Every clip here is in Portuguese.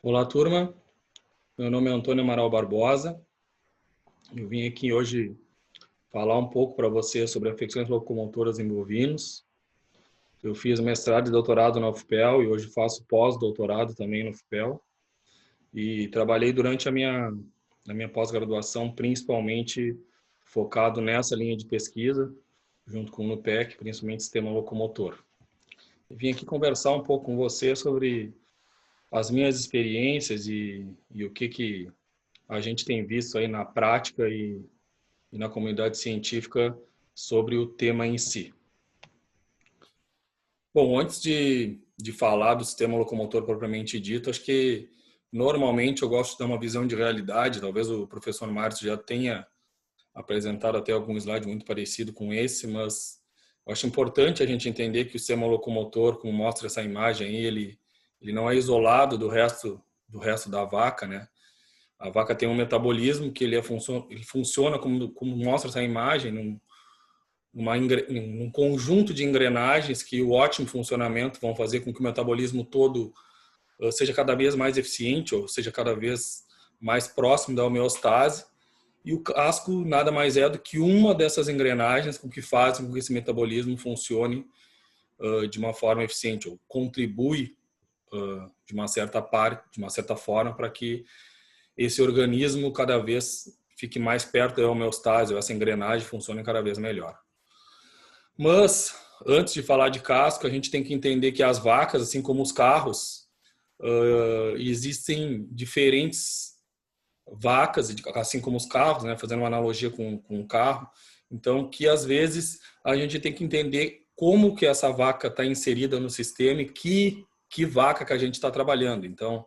Olá, turma. Meu nome é Antônio Amaral Barbosa. Eu vim aqui hoje falar um pouco para você sobre afecções locomotoras em bovinos. Eu fiz mestrado e doutorado na UFPEL e hoje faço pós-doutorado também na UFPEL. E trabalhei durante a minha pós-graduação, principalmente focado nessa linha de pesquisa, junto com o NUPEC, principalmente sistema locomotor. Eu vim aqui conversar um pouco com você sobre as minhas experiências e o que a gente tem visto aí na prática e na comunidade científica sobre o tema em si. Bom, antes de falar do sistema locomotor propriamente dito, acho que normalmente eu gosto de dar uma visão de realidade. Talvez o professor Márcio já tenha apresentado até algum slide muito parecido com esse, mas eu acho importante a gente entender que o sistema locomotor, como mostra essa imagem aí, ele não é isolado do resto da vaca, né? A vaca tem um metabolismo que ele funciona como mostra essa imagem, num conjunto de engrenagens que o ótimo funcionamento vão fazer com que o metabolismo todo seja cada vez mais eficiente, ou seja, cada vez mais próximo da homeostase. E o casco nada mais é do que uma dessas engrenagens com que fazem com que esse metabolismo funcione de uma forma eficiente, ou contribui de uma certa forma para que esse organismo cada vez fique mais perto da homeostase, ou essa engrenagem funcione cada vez melhor. Mas, antes de falar de casco, a gente tem que entender que as vacas, assim como os carros, existem diferentes vacas, assim como os carros, né, fazendo uma analogia com o carro. Então, que às vezes a gente tem que entender como que essa vaca está inserida no sistema e que vaca que a gente está trabalhando. Então,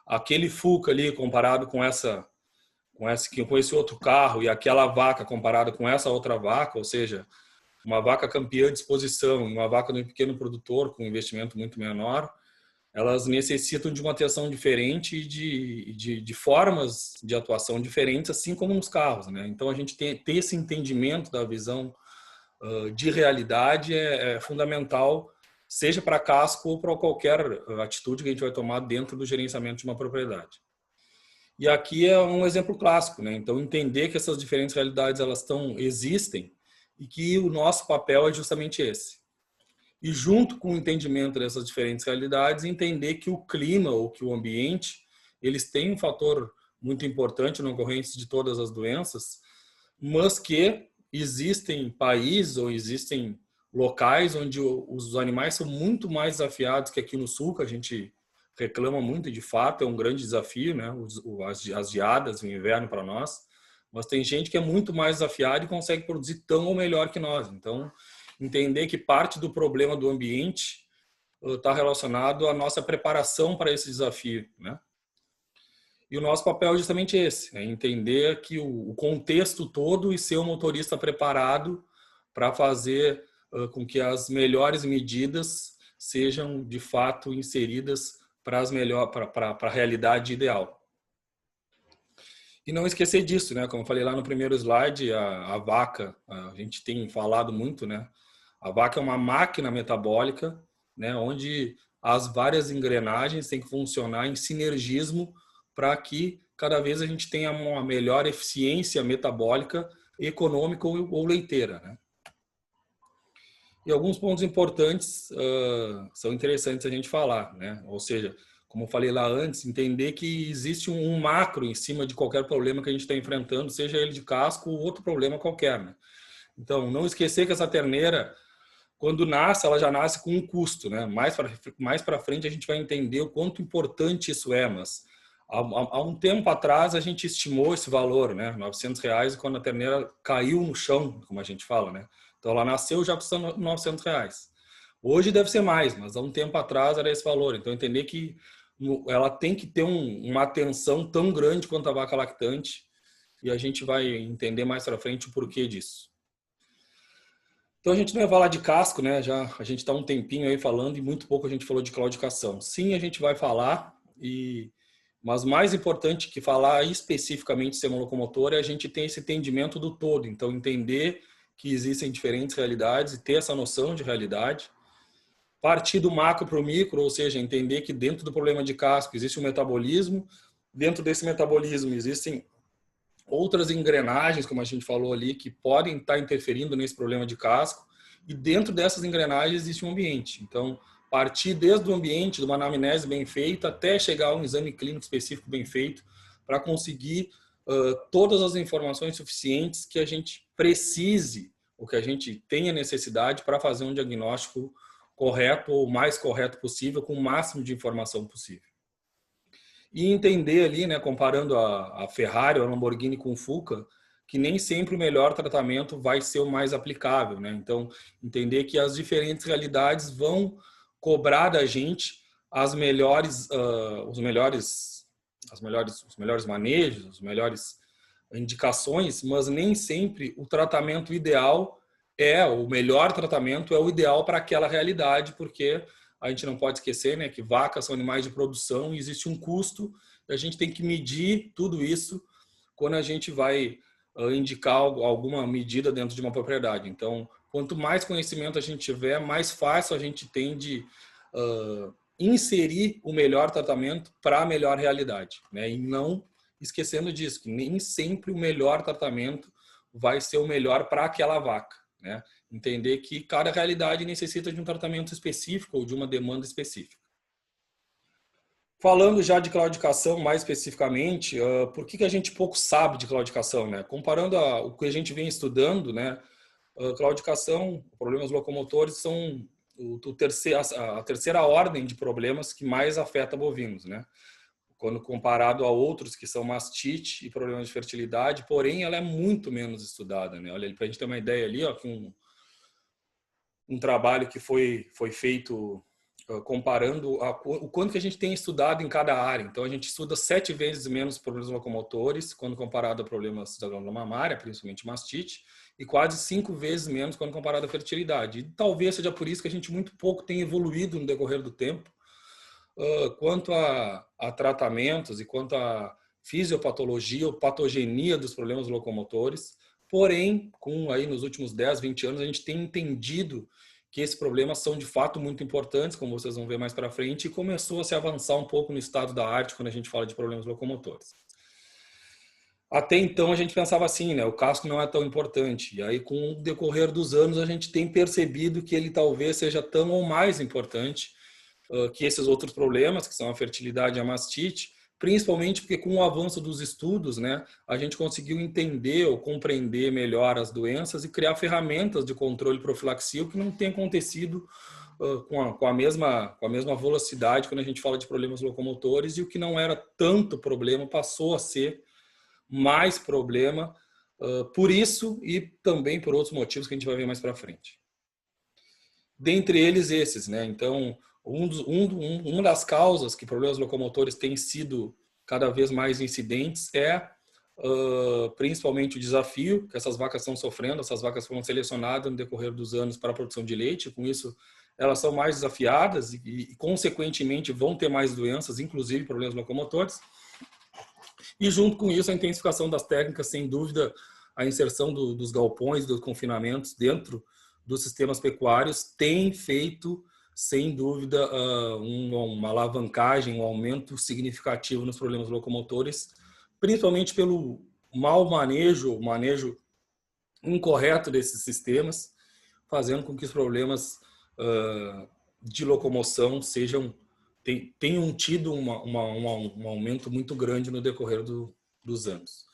aquele Fuca ali comparado com esse outro carro e aquela vaca comparada com essa outra vaca, ou seja, uma vaca campeã de exposição e uma vaca de um pequeno produtor com um investimento muito menor, elas necessitam de uma atenção diferente e de formas de atuação diferentes, assim como nos carros, né? Então, a gente ter esse entendimento da visão de realidade é fundamental, seja para casco ou para qualquer atitude que a gente vai tomar dentro do gerenciamento de uma propriedade. E aqui é um exemplo clássico, né? Então, entender que essas diferentes realidades existem e que o nosso papel é justamente esse. E junto com o entendimento dessas diferentes realidades, entender que o clima ou que o ambiente, eles têm um fator muito importante na ocorrência de todas as doenças, mas que existem países ou existem locais onde os animais são muito mais desafiados que aqui no sul, que a gente reclama muito, e de fato é um grande desafio, né? As geadas, o inverno para nós, mas tem gente que é muito mais desafiada e consegue produzir tão ou melhor que nós. Então, entender que parte do problema do ambiente está relacionado à nossa preparação para esse desafio, né? E o nosso papel é justamente esse, é entender que o contexto todo e ser um motorista preparado para fazer com que as melhores medidas sejam de fato inseridas para a realidade ideal. E não esquecer disso, né? Como eu falei lá no primeiro slide, a vaca, a gente tem falado muito, né? A vaca é uma máquina metabólica, né? Onde as várias engrenagens têm que funcionar em sinergismo para que cada vez a gente tenha uma melhor eficiência metabólica, econômica ou leiteira, né? E alguns pontos importantes são interessantes a gente falar, né? Ou seja, como eu falei lá antes, entender que existe um macro em cima de qualquer problema que a gente está enfrentando, seja ele de casco ou outro problema qualquer, né? Então, não esquecer que essa terneira, quando nasce, ela já nasce com um custo, né? Mais para frente a gente vai entender o quanto importante isso é, mas há um tempo atrás a gente estimou esse valor, né? R$ 900, quando a terneira caiu no chão, como a gente fala, né? Então ela nasceu já custando R$ 900. Hoje deve ser mais, mas há um tempo atrás era esse valor. Então entender que ela tem que ter uma atenção tão grande quanto a vaca lactante, e a gente vai entender mais para frente o porquê disso. Então a gente não vai falar de casco, né? Já a gente está um tempinho aí falando e muito pouco a gente falou de claudicação. Sim, a gente vai falar, mas mais importante que falar especificamente do sistema locomotor é a gente ter esse entendimento do todo. Então entender que existem diferentes realidades e ter essa noção de realidade. Partir do macro para o micro, ou seja, entender que dentro do problema de casco existe um metabolismo, dentro desse metabolismo existem outras engrenagens, como a gente falou ali, que podem estar interferindo nesse problema de casco, e dentro dessas engrenagens existe um ambiente. Então, partir desde o ambiente, de uma anamnese bem feita, até chegar a um exame clínico específico bem feito, para conseguir todas as informações suficientes que a gente precise, ou que a gente tenha necessidade para fazer um diagnóstico correto, ou o mais correto possível, com o máximo de informação possível. E entender ali, né, comparando a Ferrari ou a Lamborghini com o Fuca, que nem sempre o melhor tratamento vai ser o mais aplicável, né? Então, entender que as diferentes realidades vão cobrar da gente as melhores, os melhores manejos, as melhores indicações, mas nem sempre o tratamento ideal o melhor tratamento é o ideal para aquela realidade, porque a gente não pode esquecer, né, que vacas são animais de produção e existe um custo, e a gente tem que medir tudo isso quando a gente vai indicar alguma medida dentro de uma propriedade. Então, quanto mais conhecimento a gente tiver, mais fácil a gente tem de inserir o melhor tratamento para a melhor realidade, né? E não esquecendo disso, que nem sempre o melhor tratamento vai ser o melhor para aquela vaca, né? Entender que cada realidade necessita de um tratamento específico ou de uma demanda específica. Falando já de claudicação mais especificamente, por que a gente pouco sabe de claudicação, né? Comparando o que a gente vem estudando, né? Claudicação, problemas locomotores são a terceira ordem de problemas que mais afeta bovinos, né? Quando comparado a outros que são mastite e problemas de fertilidade, porém ela é muito menos estudada, né? Olha, para a gente ter uma ideia ali, ó, que um trabalho que foi feito comparando o quanto que a gente tem estudado em cada área. Então, a gente estuda 7 vezes menos problemas locomotores quando comparado a problemas da glândula mamária, principalmente mastite, e quase 5 vezes menos quando comparado à fertilidade. E talvez seja por isso que a gente muito pouco tem evoluído no decorrer do tempo quanto a tratamentos e quanto a fisiopatologia ou patogenia dos problemas locomotores. Porém, aí nos últimos 10, 20 anos, a gente tem entendido que esses problemas são de fato muito importantes, como vocês vão ver mais para frente, e começou a se avançar um pouco no estado da arte quando a gente fala de problemas locomotores. Até então a gente pensava assim, né? O casco não é tão importante. E aí, com o decorrer dos anos, a gente tem percebido que ele talvez seja tão ou mais importante que esses outros problemas, que são a fertilidade e a mastite, principalmente porque com o avanço dos estudos, né, a gente conseguiu entender ou compreender melhor as doenças e criar ferramentas de controle profilaxia, que não tem acontecido com a mesma velocidade quando a gente fala de problemas locomotores, e o que não era tanto problema passou a ser mais problema por isso e também por outros motivos que a gente vai ver mais para frente. Dentre eles esses, né? Então, uma das causas que problemas locomotores têm sido cada vez mais incidentes principalmente o desafio que essas vacas estão sofrendo. Essas vacas foram selecionadas no decorrer dos anos para a produção de leite, com isso elas são mais desafiadas e consequentemente vão ter mais doenças, inclusive problemas locomotores. E junto com isso a intensificação das técnicas, sem dúvida, a inserção dos galpões, dos confinamentos dentro dos sistemas pecuários tem feito, sem dúvida, uma alavancagem, um aumento significativo nos problemas locomotores, principalmente pelo mau manejo, o manejo incorreto desses sistemas, fazendo com que os problemas de locomoção tenham tido um aumento muito grande no decorrer dos anos.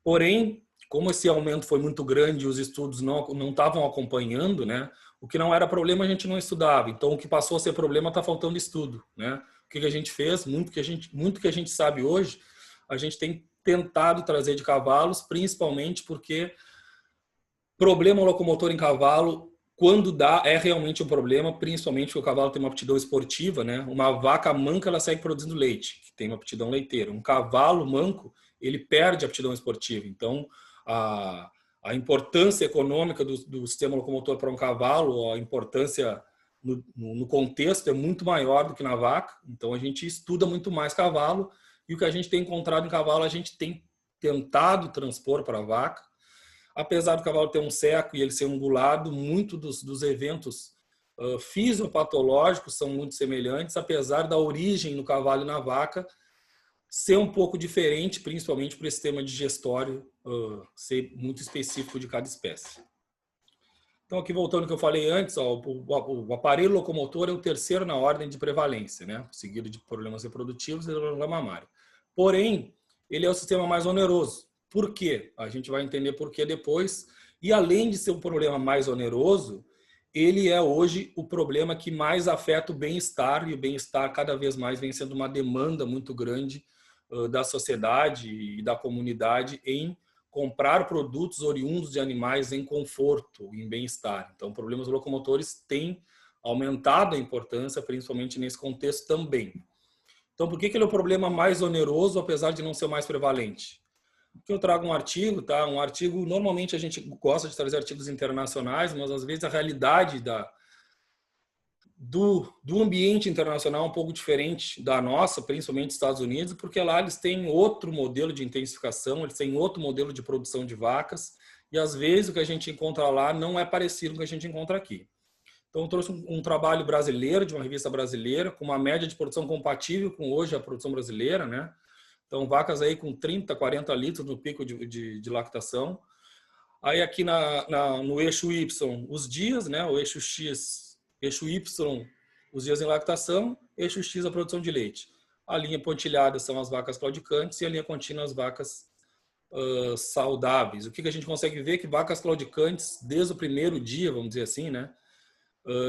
Porém, como esse aumento foi muito grande e os estudos não estavam acompanhando, né? O que não era problema a gente não estudava. Então, o que passou a ser problema está faltando estudo, né? O que a gente fez, muito que a gente sabe hoje, a gente tem tentado trazer de cavalos, principalmente porque problema locomotor em cavalo, quando dá, é realmente um problema, principalmente porque o cavalo tem uma aptidão esportiva, né? Uma vaca manca, ela segue produzindo leite, que tem uma aptidão leiteira. Um cavalo manco, ele perde a aptidão esportiva. Então, a importância econômica do sistema locomotor para um cavalo, a importância no contexto é muito maior do que na vaca. Então, a gente estuda muito mais cavalo, e o que a gente tem encontrado em cavalo, a gente tem tentado transpor para a vaca. Apesar do cavalo ter um seco e ele ser ungulado, muito dos eventos fisiopatológicos são muito semelhantes, apesar da origem no cavalo e na vaca ser um pouco diferente, principalmente para o sistema digestório ser muito específico de cada espécie. Então, aqui voltando ao que eu falei antes, ó, o aparelho locomotor é o terceiro na ordem de prevalência, né? Seguido de problemas reprodutivos e glândula mamária. Porém, ele é o sistema mais oneroso. Por quê? A gente vai entender por quê depois. E além de ser um problema mais oneroso, ele é hoje o problema que mais afeta o bem-estar, e o bem-estar cada vez mais vem sendo uma demanda muito grande da sociedade e da comunidade em comprar produtos oriundos de animais em conforto, em bem-estar. Então, problemas locomotores têm aumentado a importância, principalmente nesse contexto também. Então, por que ele é o problema mais oneroso, apesar de não ser o mais prevalente? Porque eu trago um artigo, tá? Um artigo, normalmente a gente gosta de trazer artigos internacionais, mas às vezes a realidade do ambiente internacional é um pouco diferente da nossa, principalmente nos Estados Unidos, porque lá eles têm outro modelo de intensificação, eles têm outro modelo de produção de vacas, e às vezes o que a gente encontra lá não é parecido com o que a gente encontra aqui. Então eu trouxe um trabalho brasileiro, de uma revista brasileira, com uma média de produção compatível com hoje a produção brasileira, né? Então vacas aí com 30, 40 litros no pico de lactação. Aí aqui no eixo Y, os dias, né? O eixo X, eixo Y, os dias em lactação, eixo X, a produção de leite. A linha pontilhada são as vacas claudicantes e a linha contínua as vacas saudáveis. O que a gente consegue ver? Que vacas claudicantes, desde o primeiro dia, vamos dizer assim, né,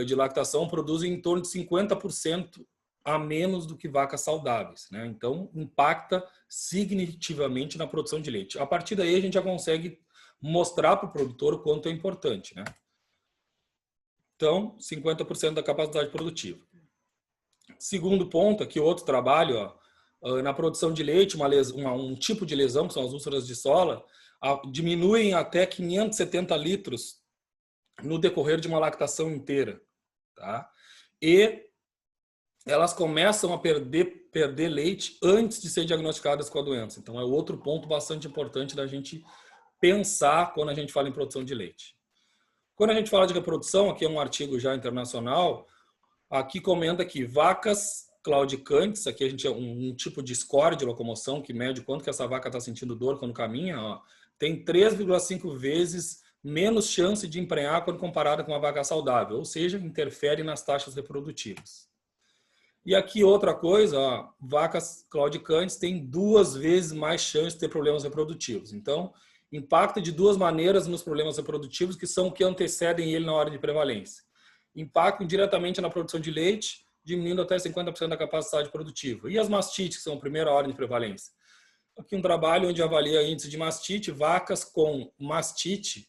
de lactação, produzem em torno de 50% a menos do que vacas saudáveis, né? Então, impacta significativamente na produção de leite. A partir daí, a gente já consegue mostrar para o produtor o quanto é importante, né? Então, 50% da capacidade produtiva. Segundo ponto, aqui outro trabalho, ó, na produção de leite, um tipo de lesão, que são as úlceras de sola, diminuem até 570 litros no decorrer de uma lactação inteira, tá? E elas começam a perder leite antes de ser diagnosticadas com a doença. Então, é outro ponto bastante importante da gente pensar quando a gente fala em produção de leite. Quando a gente fala de reprodução, aqui é um artigo já internacional, aqui comenta que vacas claudicantes, aqui a gente é um tipo de score de locomoção que mede quanto que essa vaca está sentindo dor quando caminha, ó, tem 3,5 vezes menos chance de emprenhar quando comparada com uma vaca saudável, ou seja, interfere nas taxas reprodutivas. E aqui outra coisa, ó, vacas claudicantes têm 2 vezes mais chance de ter problemas reprodutivos. Então, impacta de 2 maneiras nos problemas reprodutivos, que são o que antecedem ele na ordem de prevalência. Impactam diretamente na produção de leite, diminuindo até 50% da capacidade produtiva. E as mastites, que são a primeira ordem de prevalência. Aqui um trabalho onde avalia índice de mastite, vacas com mastite,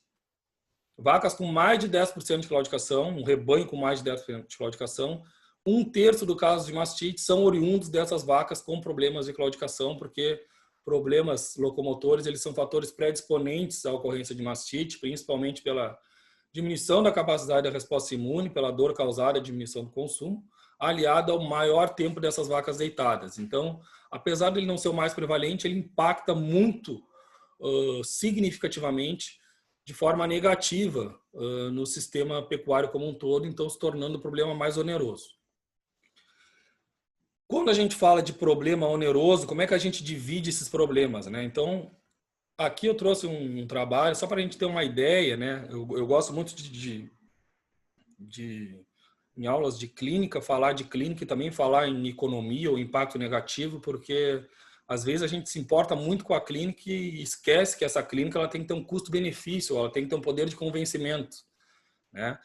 vacas com mais de 10% de claudicação, um rebanho com mais de 10% de claudicação, 1/3 do caso de mastite são oriundos dessas vacas com problemas de claudicação, porque problemas locomotores eles são fatores predisponentes à ocorrência de mastite, principalmente pela diminuição da capacidade da resposta imune, pela dor causada à diminuição do consumo, aliado ao maior tempo dessas vacas deitadas. Então, apesar de ele não ser o mais prevalente, ele impacta muito significativamente de forma negativa no sistema pecuário como um todo, então se tornando o problema mais oneroso. Quando a gente fala de problema oneroso, como é que a gente divide esses problemas, né? Então, aqui eu trouxe um trabalho, só para a gente ter uma ideia, né? Eu gosto muito em aulas de clínica, falar de clínica e também falar em economia ou impacto negativo, porque às vezes a gente se importa muito com a clínica e esquece que essa clínica ela tem que ter um custo-benefício, ela tem que ter um poder de convencimento, né?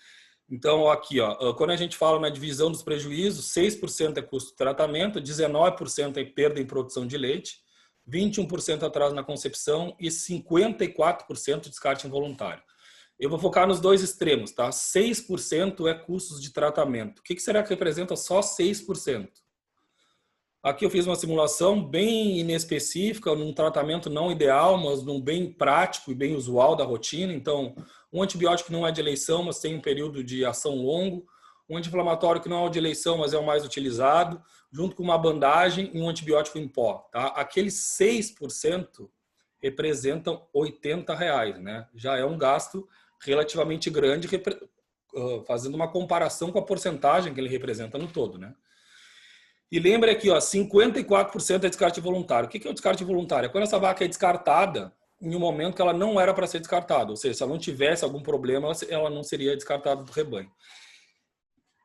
Então, aqui, ó, quando a gente fala na divisão dos prejuízos, 6% é custo de tratamento, 19% é perda em produção de leite, 21% atraso na concepção e 54% descarte involuntário. Eu vou focar nos dois extremos, tá? 6% é custos de tratamento. O que será que representa só 6%? Aqui eu fiz uma simulação bem inespecífica, num tratamento não ideal, mas num bem prático e bem usual da rotina. Então, um antibiótico que não é de eleição, mas tem um período de ação longo. Um anti-inflamatório que não é de eleição, mas é o mais utilizado, junto com uma bandagem e um antibiótico em pó. Tá? Aqueles 6% representam R$80, né? Já é um gasto relativamente grande fazendo uma comparação com a porcentagem que ele representa no todo, né? E lembre aqui, ó, 54% é descarte voluntário. O que é o descarte voluntário? É quando essa vaca é descartada em um momento que ela não era para ser descartada. Ou seja, se ela não tivesse algum problema, ela não seria descartada do rebanho.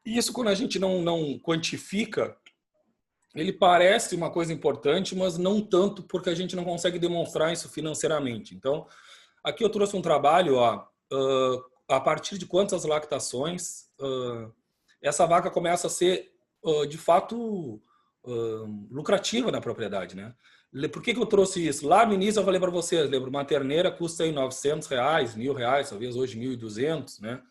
E isso, quando a gente não quantifica, ele parece uma coisa importante, mas não tanto, porque a gente não consegue demonstrar isso financeiramente. Então, aqui eu trouxe um trabalho, ó, a partir de quantas lactações essa vaca começa a ser, de fato, lucrativa na propriedade, né? Por que eu trouxe isso? Lá no início eu falei para vocês, lembra, uma terneira custa aí R$900, R$1.000, talvez hoje R$1.200, né?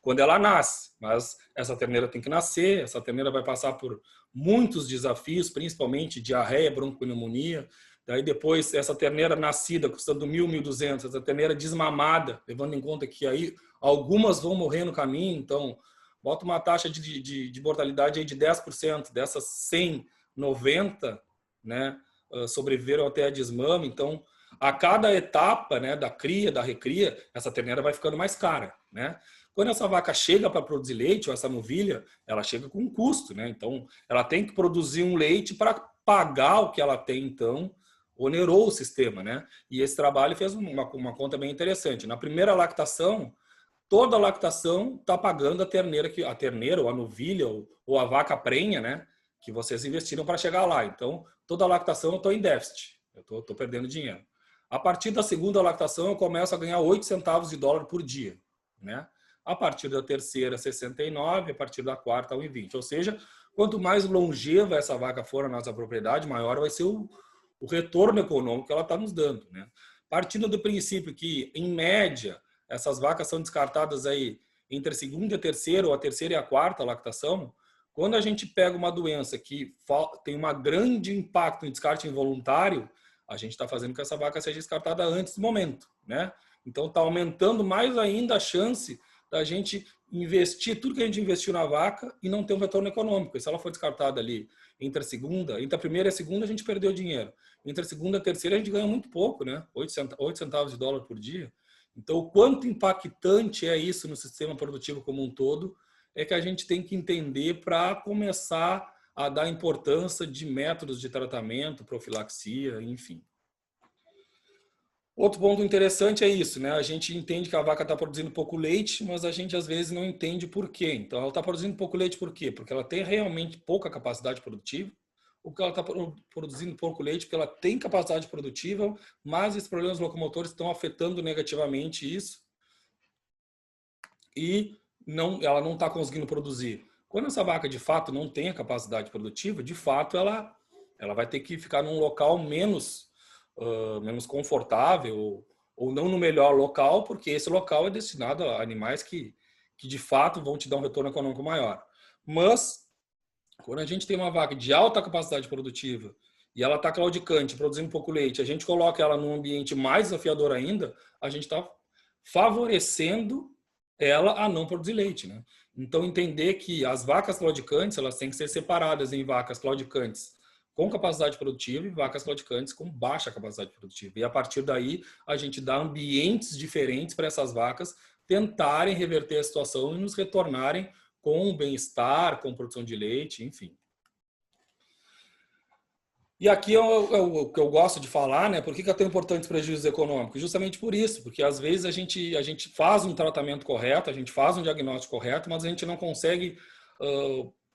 Quando ela nasce, mas essa terneira tem que nascer, essa terneira vai passar por muitos desafios, principalmente diarreia, broncopneumonia. Daí depois essa terneira nascida custando 1.000, 1.200, essa terneira desmamada, levando em conta que aí algumas vão morrer no caminho, então bota uma taxa de mortalidade aí de 10%, dessas 100, 90, né, sobreviveram até a desmame. Então, a cada etapa, né, da cria, da recria, essa terneira vai ficando mais cara, né? Quando essa vaca chega para produzir leite, ou essa novilha, ela chega com um custo, né? Então, ela tem que produzir um leite para pagar o que ela tem, então, onerou o sistema, né? E esse trabalho fez uma conta bem interessante. Na primeira lactação, toda a lactação está pagando a terneira, ou a novilha, ou a vaca prenha, né? Que vocês investiram para chegar lá. Então, toda a lactação eu estou em déficit, eu estou perdendo dinheiro. A partir da segunda lactação, eu começo a ganhar 8 centavos de dólar por dia, né? A partir da terceira, 69, a partir da quarta, 1,20. Ou seja, quanto mais longeva essa vaca for na nossa propriedade, maior vai ser o retorno econômico que ela está nos dando, né? Partindo do princípio que, em média, essas vacas são descartadas aí entre a segunda e a terceira, ou a terceira e a quarta lactação, quando a gente pega uma doença que tem um grande impacto em descarte involuntário, a gente está fazendo com que essa vaca seja descartada antes do momento, né? Então, está aumentando mais ainda a chance da gente investir tudo que a gente investiu na vaca e não ter um retorno econômico. E se ela for descartada ali entre a primeira e a segunda, a gente perdeu dinheiro. Entre a segunda e a terceira, a gente ganha muito pouco, né? 8 centavos de dólar por dia. Então, o quanto impactante é isso no sistema produtivo como um todo, é que a gente tem que entender para começar a dar importância de métodos de tratamento, profilaxia, enfim. Outro ponto interessante é isso, né? A gente entende que a vaca está produzindo pouco leite, mas a gente às vezes não entende por quê. Então, ela está produzindo pouco leite por quê? Porque ela tem realmente pouca capacidade produtiva, ou porque ela está produzindo pouco leite porque ela tem capacidade produtiva, mas esses problemas locomotores estão afetando negativamente isso e ela não está conseguindo produzir. Quando essa vaca de fato não tem a capacidade produtiva, de fato ela vai ter que ficar num local menos confortável, ou não no melhor local, porque esse local é destinado a animais que de fato vão te dar um retorno econômico maior. Mas, quando a gente tem uma vaca de alta capacidade produtiva e ela está claudicante, produzindo pouco leite, a gente coloca ela num ambiente mais desafiador ainda, a gente está favorecendo ela a não produzir leite, né? Então, entender que as vacas claudicantes, elas têm que ser separadas em vacas claudicantes com capacidade produtiva e vacas claudicantes com baixa capacidade produtiva. E a partir daí, a gente dá ambientes diferentes para essas vacas tentarem reverter a situação e nos retornarem com bem-estar, com produção de leite, enfim. E aqui é o que eu gosto de falar, né? Por que é tão importante os prejuízos econômicos? Justamente por isso, porque às vezes a gente faz um tratamento correto, a gente faz um diagnóstico correto, mas a gente não consegue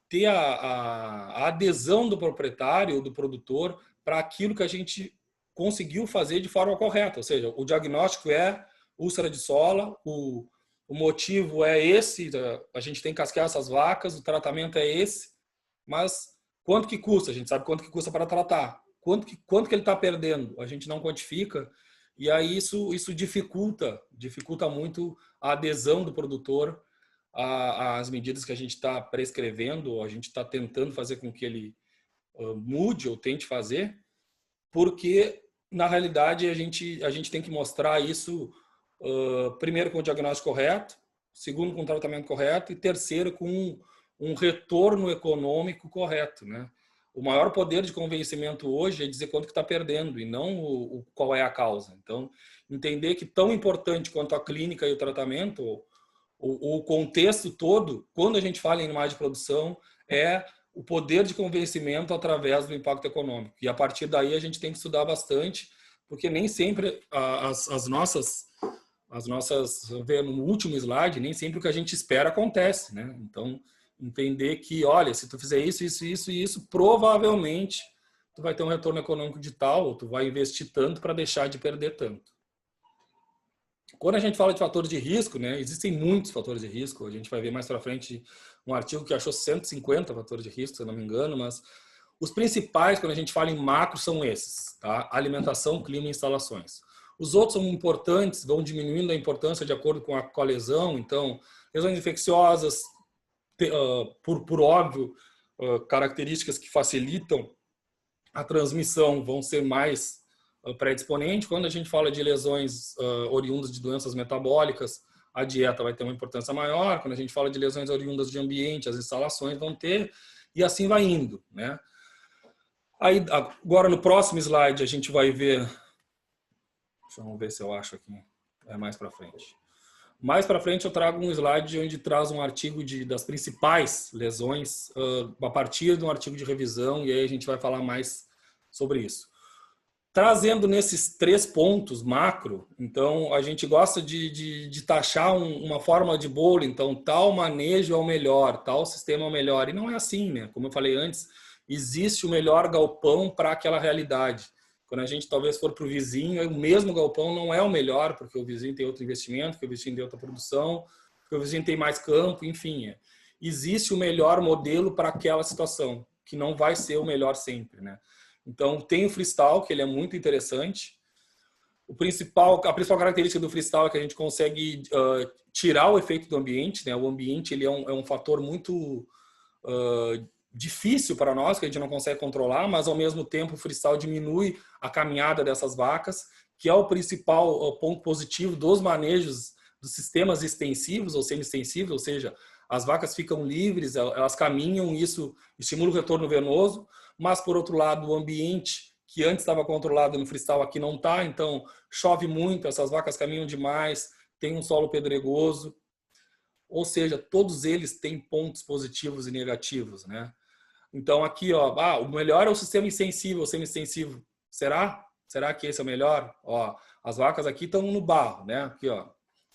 ter a adesão do proprietário ou do produtor para aquilo que a gente conseguiu fazer de forma correta. Ou seja, o diagnóstico é úlcera de sola, o motivo é esse, a gente tem que casquear essas vacas, o tratamento é esse, mas quanto que custa? A gente sabe quanto que custa para tratar. Quanto que ele está perdendo? A gente não quantifica, e aí isso dificulta muito a adesão do produtor às medidas que a gente está prescrevendo, a gente está tentando fazer com que ele mude ou tente fazer, porque, na realidade, a gente tem que mostrar isso, primeiro, com o diagnóstico correto, segundo, com o tratamento correto, e terceiro, com um retorno econômico correto, né? O maior poder de convencimento hoje é dizer quanto que está perdendo e não qual é a causa. Então, entender que tão importante quanto a clínica e o tratamento, O contexto todo, quando a gente fala em animais de produção, é o poder de convencimento através do impacto econômico. E a partir daí a gente tem que estudar bastante, porque nem sempre as nossas, ver no último slide, nem sempre o que a gente espera acontece, né? Então, entender que, olha, se tu fizer isso, isso, isso e isso, provavelmente tu vai ter um retorno econômico de tal, ou tu vai investir tanto para deixar de perder tanto. Quando a gente fala de fatores de risco, né, existem muitos fatores de risco. A gente vai ver mais para frente um artigo que achou 150 fatores de risco, se eu não me engano, mas os principais, quando a gente fala em macro, são esses, tá? Alimentação, clima e instalações. Os outros são importantes, vão diminuindo a importância de acordo com a lesão. Então, lesões infecciosas, por óbvio, características que facilitam a transmissão vão ser mais predisponente. Quando a gente fala de lesões oriundas de doenças metabólicas, a dieta vai ter uma importância maior. Quando a gente fala de lesões oriundas de ambiente, as instalações vão ter, e assim vai indo, né? Aí, agora no próximo slide a gente vai ver, deixa eu ver se eu acho aqui, é mais para frente. Mais para frente eu trago um slide onde traz um artigo das principais lesões a partir de um artigo de revisão, e aí a gente vai falar mais sobre isso. Trazendo nesses 3 pontos macro, então a gente gosta de taxar uma fórmula de bolo, então tal manejo é o melhor, tal sistema é o melhor, e não é assim, né? Como eu falei antes, existe o melhor galpão para aquela realidade. Quando a gente talvez for para o vizinho, o mesmo galpão não é o melhor, porque o vizinho tem outro investimento, porque o vizinho tem outra produção, porque o vizinho tem mais campo, enfim. Existe o melhor modelo para aquela situação, que não vai ser o melhor sempre, né? Então, tem o freestyle, que ele é muito interessante. A principal característica do freestyle é que a gente consegue tirar o efeito do ambiente, né? O ambiente ele é um fator muito difícil para nós, que a gente não consegue controlar, mas ao mesmo tempo o freestyle diminui a caminhada dessas vacas, que é o principal ponto positivo dos manejos dos sistemas extensivos ou semi-extensivos, ou seja, as vacas ficam livres, elas caminham, isso estimula o retorno venoso, mas por outro lado o ambiente que antes estava controlado no freestyle aqui não está, então chove muito, essas vacas caminham demais, tem um solo pedregoso, ou seja, todos eles têm pontos positivos e negativos, né? Então aqui, ó, o melhor é o sistema extensível, o semi-extensivo. Será? Será que esse é o melhor? Ó, as vacas aqui estão no barro, né? Aqui, ó.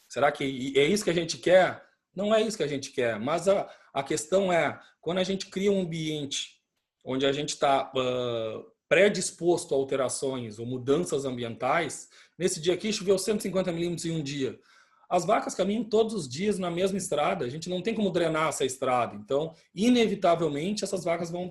Será que é isso que a gente quer? Não é isso que a gente quer, mas a questão é, quando a gente cria um ambiente onde a gente está predisposto a alterações ou mudanças ambientais, nesse dia aqui choveu 150 milímetros em um dia. As vacas caminham todos os dias na mesma estrada, a gente não tem como drenar essa estrada, então, inevitavelmente, essas vacas vão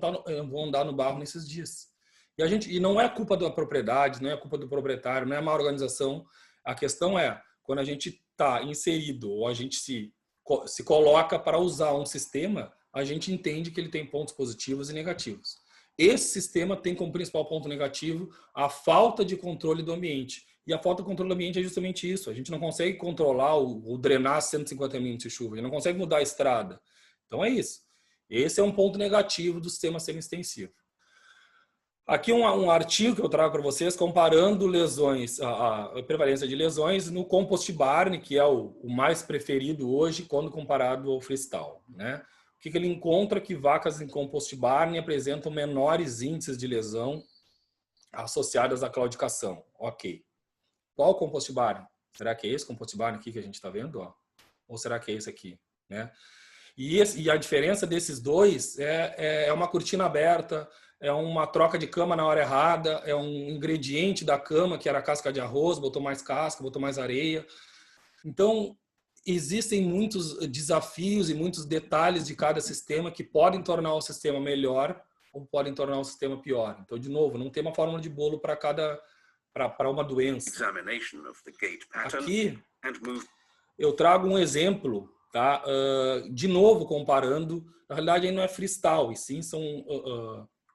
andar no barro nesses dias. E não é culpa da propriedade, não é culpa do proprietário, não é má organização, a questão é, quando a gente está inserido ou a gente se coloca para usar um sistema, a gente entende que ele tem pontos positivos e negativos. Esse sistema tem como principal ponto negativo a falta de controle do ambiente. E a falta de controle do ambiente é justamente isso. A gente não consegue controlar ou drenar 150 milímetros de chuva. A gente não consegue mudar a estrada. Então é isso. Esse é um ponto negativo do sistema semi-extensivo. Aqui um artigo que eu trago para vocês comparando lesões, a prevalência de lesões no compost barn, que é o mais preferido hoje quando comparado ao freestyle, né? O que ele encontra? Que vacas em compost barn apresentam menores índices de lesão associadas à claudicação. Ok. Qual compost barn? Será que é esse compost barn aqui que a gente está vendo? Ó? Ou será que é esse aqui? Né? E a diferença desses dois é uma cortina aberta, é uma troca de cama na hora errada, é um ingrediente da cama, que era casca de arroz, botou mais casca, botou mais areia. Então, existem muitos desafios e muitos detalhes de cada sistema que podem tornar o sistema melhor ou podem tornar o sistema pior. Então, de novo, não tem uma fórmula de bolo para uma doença. Aqui, eu trago um exemplo, tá? De novo, comparando, na realidade, aí não é freestyle, e sim são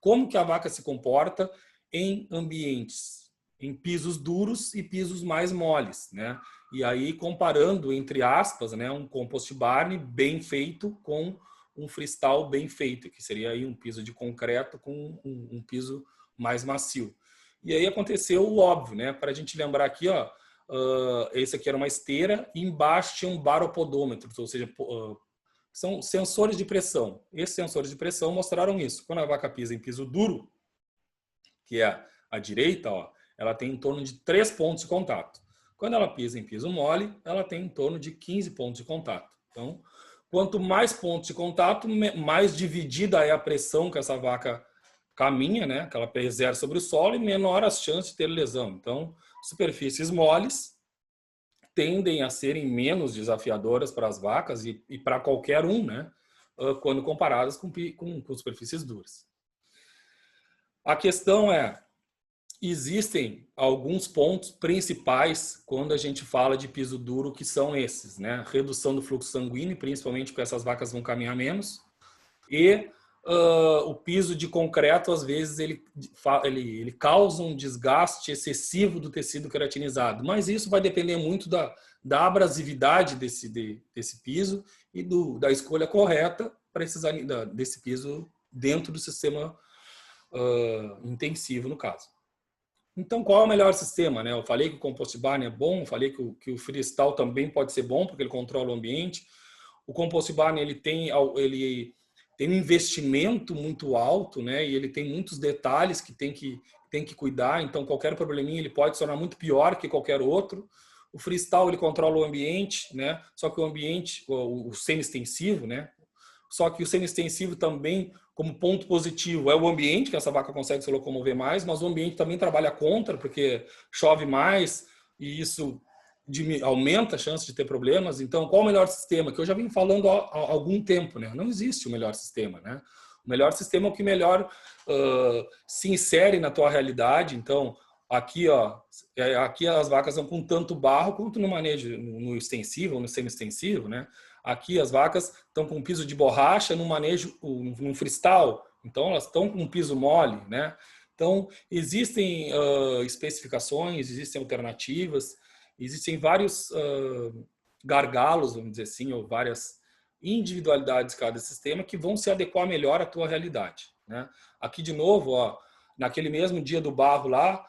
como que a vaca se comporta em ambientes, em pisos duros e pisos mais moles, né? E aí comparando, entre aspas, né, um compost barn bem feito com um freestyle bem feito, que seria aí um piso de concreto com um piso mais macio. E aí aconteceu o óbvio, né? Para a gente lembrar aqui, ó, esse aqui era uma esteira e embaixo tinha um baropodômetro, ou seja, são sensores de pressão. Esses sensores de pressão mostraram isso. Quando a vaca pisa em piso duro, que é a direita, ó, ela tem em torno de 3 pontos de contato. Quando ela pisa em piso mole, ela tem em torno de 15 pontos de contato. Então, quanto mais pontos de contato, mais dividida é a pressão que essa vaca caminha, né, que ela exerce sobre o solo, e menor as chances de ter lesão. Então, superfícies moles tendem a serem menos desafiadoras para as vacas e para qualquer um, né, quando comparadas com superfícies duras. A questão é, existem alguns pontos principais quando a gente fala de piso duro, que são esses, né? Redução do fluxo sanguíneo, principalmente porque essas vacas vão caminhar menos, e o piso de concreto, às vezes, ele causa um desgaste excessivo do tecido queratinizado, mas isso vai depender muito da abrasividade desse piso e da escolha correta para desse piso dentro do sistema intensivo, no caso. Então, qual é o melhor sistema, né? Eu falei que o compost barn é bom, falei que o freestyle também pode ser bom, porque ele controla o ambiente. O compost barn, ele tem um investimento muito alto, né? E ele tem muitos detalhes que tem que cuidar. Então, qualquer probleminha ele pode se tornar muito pior que qualquer outro. O freestyle, ele controla o ambiente, né? Só que o ambiente, o semi-extensivo, né? Só que o semi-extensivo também, como ponto positivo, é o ambiente, que essa vaca consegue se locomover mais, mas o ambiente também trabalha contra, porque chove mais e isso aumenta a chance de ter problemas. Então, qual o melhor sistema? Que eu já venho falando há algum tempo, né? Não existe o melhor sistema, né? O melhor sistema é o que melhor se insere na tua realidade. Então, aqui, ó, aqui as vacas vão com tanto barro quanto no manejo, no extensivo ou no semi-extensivo, né? Aqui as vacas estão com piso de borracha no manejo, num freestyle. Então, elas estão com um piso mole, né? Então, existem especificações, existem alternativas, existem vários gargalos, vamos dizer assim, ou várias individualidades de cada sistema que vão se adequar melhor à tua realidade, né? Aqui, de novo, ó, naquele mesmo dia do barro lá,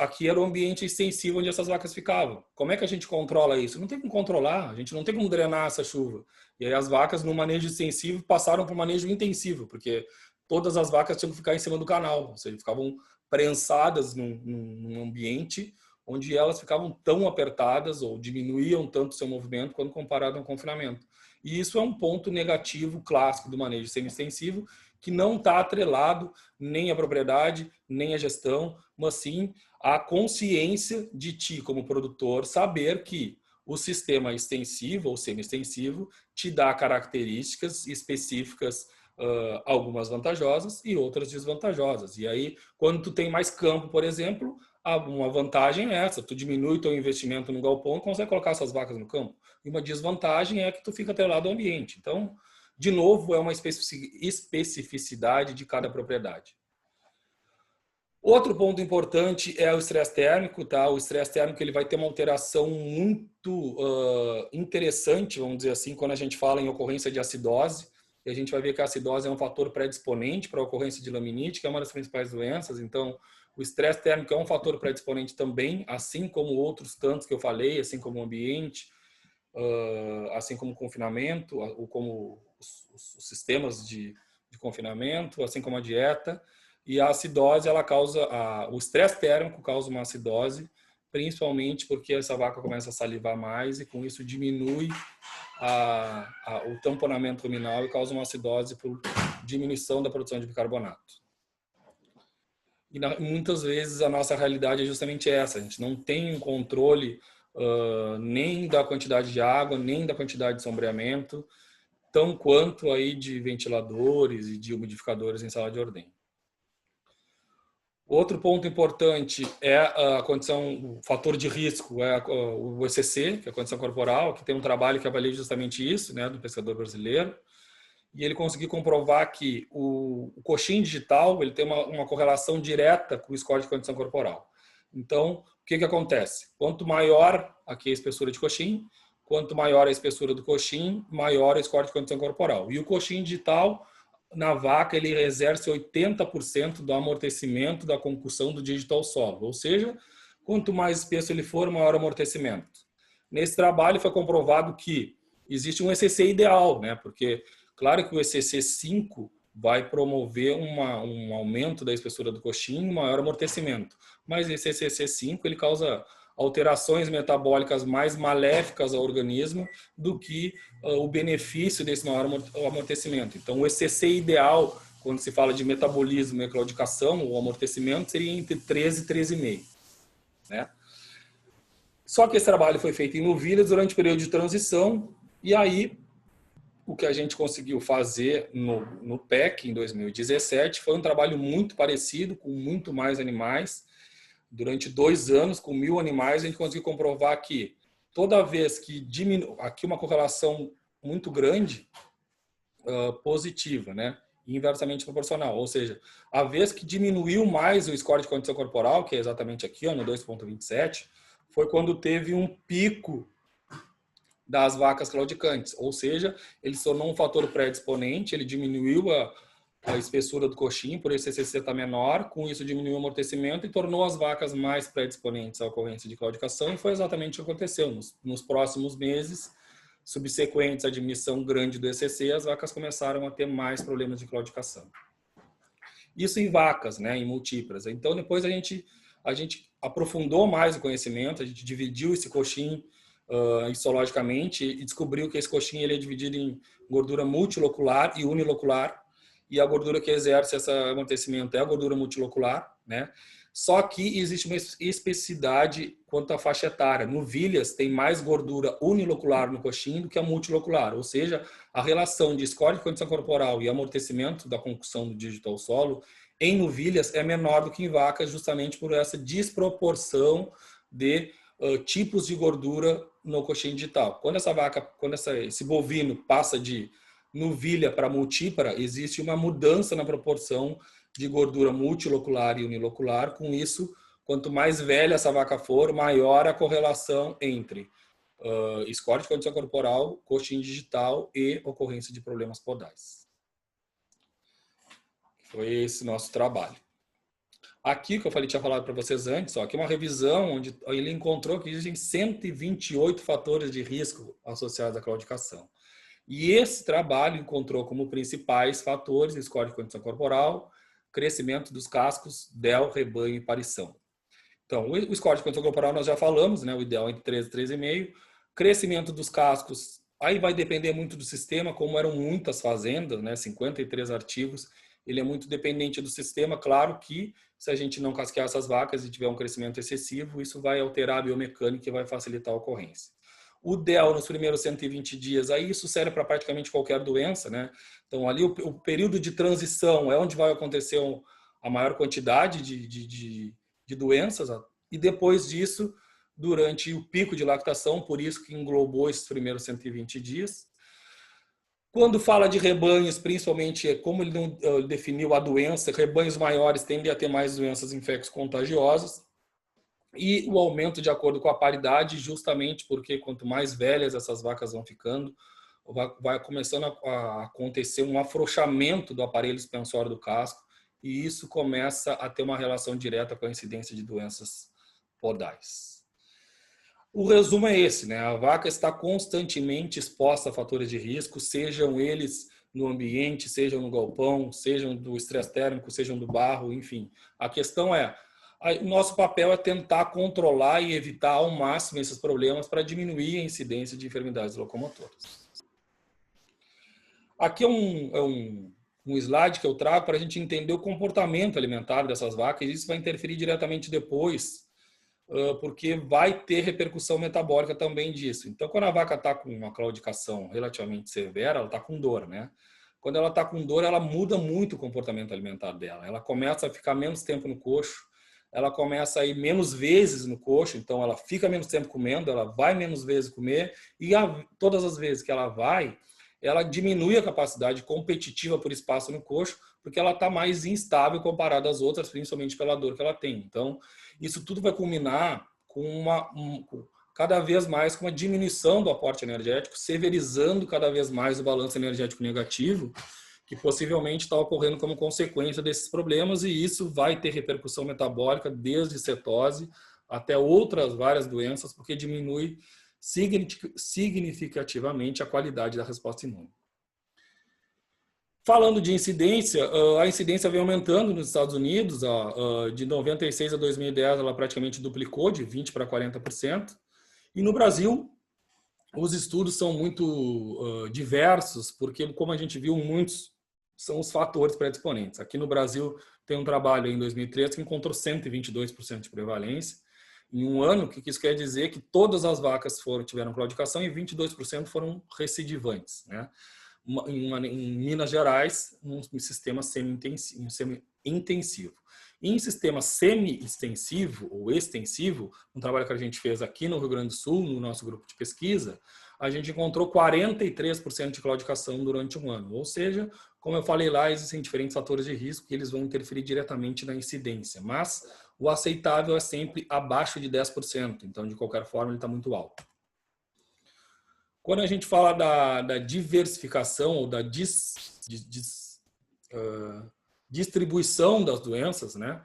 aqui era o ambiente extensivo onde essas vacas ficavam. Como é que a gente controla isso? Não tem como controlar, a gente não tem como drenar essa chuva. E aí as vacas no manejo extensivo passaram para o manejo intensivo, porque todas as vacas tinham que ficar em cima do canal, ou seja, ficavam prensadas num ambiente onde elas ficavam tão apertadas ou diminuíam tanto seu movimento quando comparado ao confinamento. E isso é um ponto negativo clássico do manejo semi-extensivo, que não está atrelado nem à propriedade, nem à gestão, mas sim à consciência de ti, como produtor, saber que o sistema extensivo ou semi-extensivo te dá características específicas, algumas vantajosas e outras desvantajosas. E aí, quando tu tem mais campo, por exemplo, uma vantagem é essa, tu diminui teu investimento no galpão e consegue colocar essas vacas no campo. E uma desvantagem é que tu fica atrelado ao ambiente. Então, de novo, é uma especificidade de cada propriedade. Outro ponto importante é o estresse térmico, tá? O estresse térmico ele vai ter uma alteração muito interessante, vamos dizer assim, quando a gente fala em ocorrência de acidose. E a gente vai ver que a acidose é um fator predisponente para a ocorrência de laminite, que é uma das principais doenças. Então, o estresse térmico é um fator predisponente também, assim como outros tantos que eu falei, assim como o ambiente, assim como o confinamento, ou como os sistemas de confinamento, assim como a dieta. E a acidose, ela causa, o estresse térmico causa uma acidose, principalmente porque essa vaca começa a salivar mais e com isso diminui o tamponamento ruminal e causa uma acidose por diminuição da produção de bicarbonato. E muitas vezes a nossa realidade é justamente essa, a gente não tem um controle nem da quantidade de água, nem da quantidade de sombreamento, tão quanto aí de ventiladores e de umidificadores em sala de ordenha. Outro ponto importante é a condição, o fator de risco, é o ECC, que é a condição corporal, que tem um trabalho que avalia justamente isso, né, do pescador brasileiro, e ele conseguiu comprovar que o coxim digital ele tem uma correlação direta com o score de condição corporal. Então, o que acontece? Quanto maior aqui a espessura de coxim, quanto maior a espessura do coxim, maior o score de condição corporal. E o coxim digital, na vaca, ele exerce 80% do amortecimento da concussão do dígito ao solo. Ou seja, Quanto mais espesso ele for, maior amortecimento. Nesse trabalho foi comprovado que existe um ECC ideal, né? Porque, claro que o ECC 5 vai promover um aumento da espessura do coxim e maior amortecimento. Mas esse ECC 5 ele causa alterações metabólicas mais maléficas ao organismo do que o benefício desse maior amortecimento. Então, o ECC ideal, quando se fala de metabolismo e claudicação, o amortecimento seria entre 13 e 13,5. Né? Só que esse trabalho foi feito em novilhas durante o período de transição, e aí o que a gente conseguiu fazer no PEC, em 2017, foi um trabalho muito parecido, com muito mais animais. Durante 2 anos, com 1.000 animais, a gente conseguiu comprovar que toda vez que diminui, aqui uma correlação muito grande, positiva, né? Inversamente proporcional, ou seja, a vez que diminuiu mais o score de condição corporal, que é exatamente aqui, ó, no 2,27, foi quando teve um pico das vacas claudicantes, ou seja, ele se tornou um fator predisponente, ele diminuiu a espessura do coxim, por esse ECC está menor, com isso diminuiu o amortecimento e tornou as vacas mais predisponentes à ocorrência de claudicação, e foi exatamente o que aconteceu. Nos próximos meses subsequentes à diminuição grande do ECC, as vacas começaram a ter mais problemas de claudicação. Isso em vacas, né, em multíparas. Então, depois a gente aprofundou mais o conhecimento, a gente dividiu esse coxim histologicamente e descobriu que esse coxim ele é dividido em gordura multilocular e unilocular, e a gordura que exerce esse amortecimento é a gordura multilocular, né? Só que existe uma especificidade quanto à faixa etária. Novilhas tem mais gordura unilocular no coxim do que a multilocular, ou seja, a relação de score de condição corporal e amortecimento da concussão do dígito ao solo em novilhas é menor do que em vacas, justamente por essa desproporção de tipos de gordura no coxim digital. Quando esse bovino passa de novilha para multípara, existe uma mudança na proporção de gordura multilocular e unilocular. Com isso, quanto mais velha essa vaca for, maior a correlação entre score de condição corporal, coxim digital e ocorrência de problemas podais. Foi esse nosso trabalho. Aqui, que eu tinha falado para vocês antes, aqui é uma revisão onde ele encontrou que existem 128 fatores de risco associados à claudicação. E esse trabalho encontrou como principais fatores score de condição corporal, crescimento dos cascos, DEL, rebanho e parição. Então, o score de condição corporal nós já falamos, né? O ideal é entre 13 e 13,5. Crescimento dos cascos, aí vai depender muito do sistema, como eram muitas fazendas, né? 53 artigos, ele é muito dependente do sistema. Claro que se a gente não casquear essas vacas e tiver um crescimento excessivo, isso vai alterar a biomecânica e vai facilitar a ocorrência. O DEL nos primeiros 120 dias, aí isso serve para praticamente qualquer doença, né? Então, ali o período de transição é onde vai acontecer a maior quantidade de doenças, e depois disso, durante o pico de lactação, por isso que englobou esses primeiros 120 dias. Quando fala de rebanhos, principalmente, como ele não definiu a doença, rebanhos maiores tendem a ter mais doenças infecto-contagiosas, e o aumento de acordo com a paridade, justamente porque quanto mais velhas essas vacas vão ficando, vai começando a acontecer um afrouxamento do aparelho suspensório do casco, e isso começa a ter uma relação direta com a incidência de doenças podais. O resumo é esse, né? A vaca está constantemente exposta a fatores de risco, sejam eles no ambiente, sejam no galpão, sejam do estresse térmico, sejam do barro, enfim. A questão é, o nosso papel é tentar controlar e evitar ao máximo esses problemas para diminuir a incidência de enfermidades locomotoras. Aqui é um slide que eu trago para a gente entender o comportamento alimentar dessas vacas, e isso vai interferir diretamente depois, porque vai ter repercussão metabólica também disso. Então, quando a vaca está com uma claudicação relativamente severa, ela está com dor, né? Quando ela está com dor, ela muda muito o comportamento alimentar dela. Ela começa a ficar menos tempo no coxo, ela começa a ir menos vezes no coxo, então ela fica menos tempo comendo, ela vai menos vezes comer, e todas as vezes que ela vai, ela diminui a capacidade competitiva por espaço no coxo, porque ela está mais instável comparada às outras, principalmente pela dor que ela tem. Então, isso tudo vai culminar com cada vez mais com uma diminuição do aporte energético, severizando cada vez mais o balanço energético negativo, que possivelmente está ocorrendo como consequência desses problemas, e isso vai ter repercussão metabólica desde cetose até outras várias doenças, porque diminui significativamente a qualidade da resposta imune. Falando de incidência, a incidência vem aumentando nos Estados Unidos, de 96 a 2010 ela praticamente duplicou, de 20% para 40%, e no Brasil os estudos são muito diversos, porque como a gente viu, muitos são os fatores predisponentes. Aqui no Brasil tem um trabalho em 2013 que encontrou 122% de prevalência. Em um ano, o que isso quer dizer? Que todas as vacas tiveram claudicação e 22% foram recidivantes, né? Em Minas Gerais, um sistema semi-intensivo. Em sistema semi-extensivo ou extensivo, um trabalho que a gente fez aqui no Rio Grande do Sul, no nosso grupo de pesquisa, a gente encontrou 43% de claudicação durante um ano. Ou seja, como eu falei lá, existem diferentes fatores de risco que eles vão interferir diretamente na incidência, mas o aceitável é sempre abaixo de 10%, então de qualquer forma ele está muito alto. Quando a gente fala da diversificação ou da distribuição das doenças, né?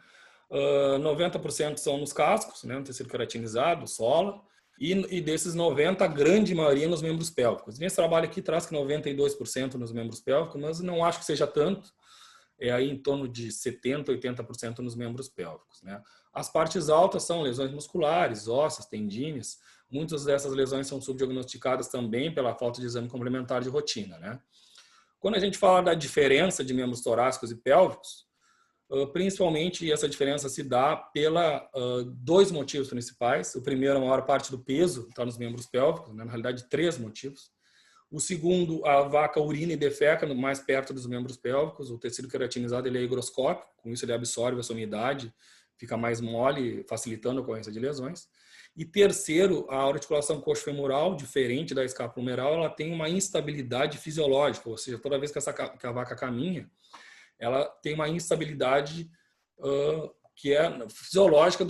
90% são nos cascos, né? No tecido queratinizado, sola, e desses 90%, a grande maioria nos membros pélvicos. Nesse trabalho aqui traz que 92% nos membros pélvicos, mas não acho que seja tanto, é aí em torno de 70%, 80% nos membros pélvicos, né? As partes altas são lesões musculares, ósseas, tendíneas. Muitas dessas lesões são subdiagnosticadas também pela falta de exame complementar de rotina, né? Quando a gente fala da diferença de membros torácicos e pélvicos, principalmente essa diferença se dá pela dois motivos principais. O primeiro, a maior parte do peso está nos membros pélvicos, né? Na realidade, 3 motivos. O segundo, a vaca urina e defeca mais perto dos membros pélvicos. O tecido queratinizado ele é higroscópico, com isso ele absorve essa umidade, fica mais mole, facilitando a ocorrência de lesões. E terceiro, a articulação coxofemoral, diferente da escapulohumeral, ela tem uma instabilidade fisiológica, ou seja, toda vez que a vaca caminha, ela tem uma instabilidade que é fisiológica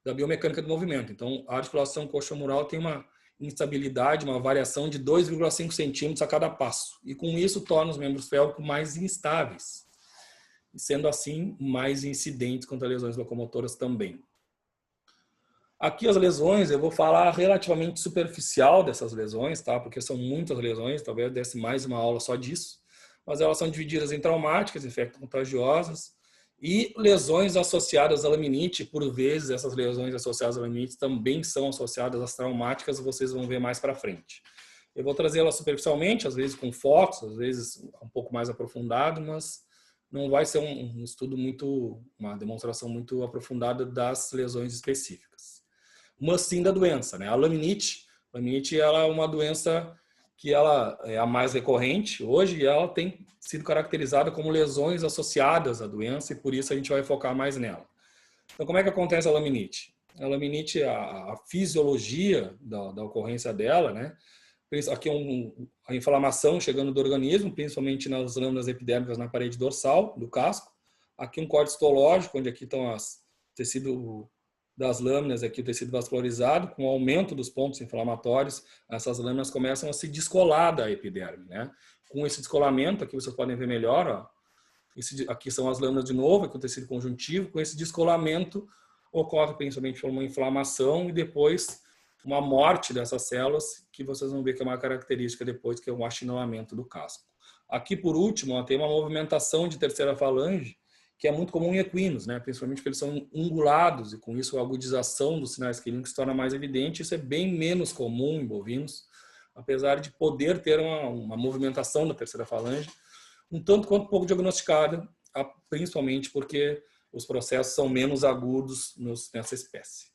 da biomecânica do movimento. Então, a articulação coxofemoral tem uma instabilidade, uma variação de 2,5 centímetros a cada passo. E com isso torna os membros pélvicos mais instáveis, e sendo assim mais incidentes contra lesões locomotoras também. Aqui as lesões, eu vou falar relativamente superficial dessas lesões, tá? Porque são muitas lesões, talvez desse mais uma aula só disso, mas elas são divididas em traumáticas, infecto-contagiosas e lesões associadas à laminite. Por vezes, essas lesões associadas à laminite também são associadas às traumáticas, vocês vão ver mais para frente. Eu vou trazê-las superficialmente, às vezes com focos, às vezes um pouco mais aprofundado, mas não vai ser um estudo uma demonstração muito aprofundada das lesões específicas. Mas sim da doença, né? A laminite ela é uma doença que ela é a mais recorrente hoje e ela tem sido caracterizada como lesões associadas à doença e por isso a gente vai focar mais nela. Então, como é que acontece a laminite? A laminite, a fisiologia da ocorrência dela, né? Aqui a inflamação chegando do organismo, principalmente nas lâminas epidérmicas na parede dorsal do casco. Aqui um corte histológico, onde aqui estão o tecido das lâminas, aqui o tecido vascularizado, com o aumento dos pontos inflamatórios, essas lâminas começam a se descolar da epiderme, né? Com esse descolamento, aqui vocês podem ver melhor, ó, aqui são as lâminas de novo, aqui o tecido conjuntivo, com esse descolamento ocorre principalmente por uma inflamação e depois uma morte dessas células, que vocês vão ver que é uma característica depois, que é o achinolamento do casco. Aqui, por último, ó, tem uma movimentação de terceira falange, que é muito comum em equinos, né? Principalmente porque eles são ungulados e com isso a agudização dos sinais clínicos se torna mais evidente. Isso é bem menos comum em bovinos, apesar de poder ter uma movimentação da terceira falange, um tanto quanto pouco diagnosticada, principalmente porque os processos são menos agudos nessa espécie.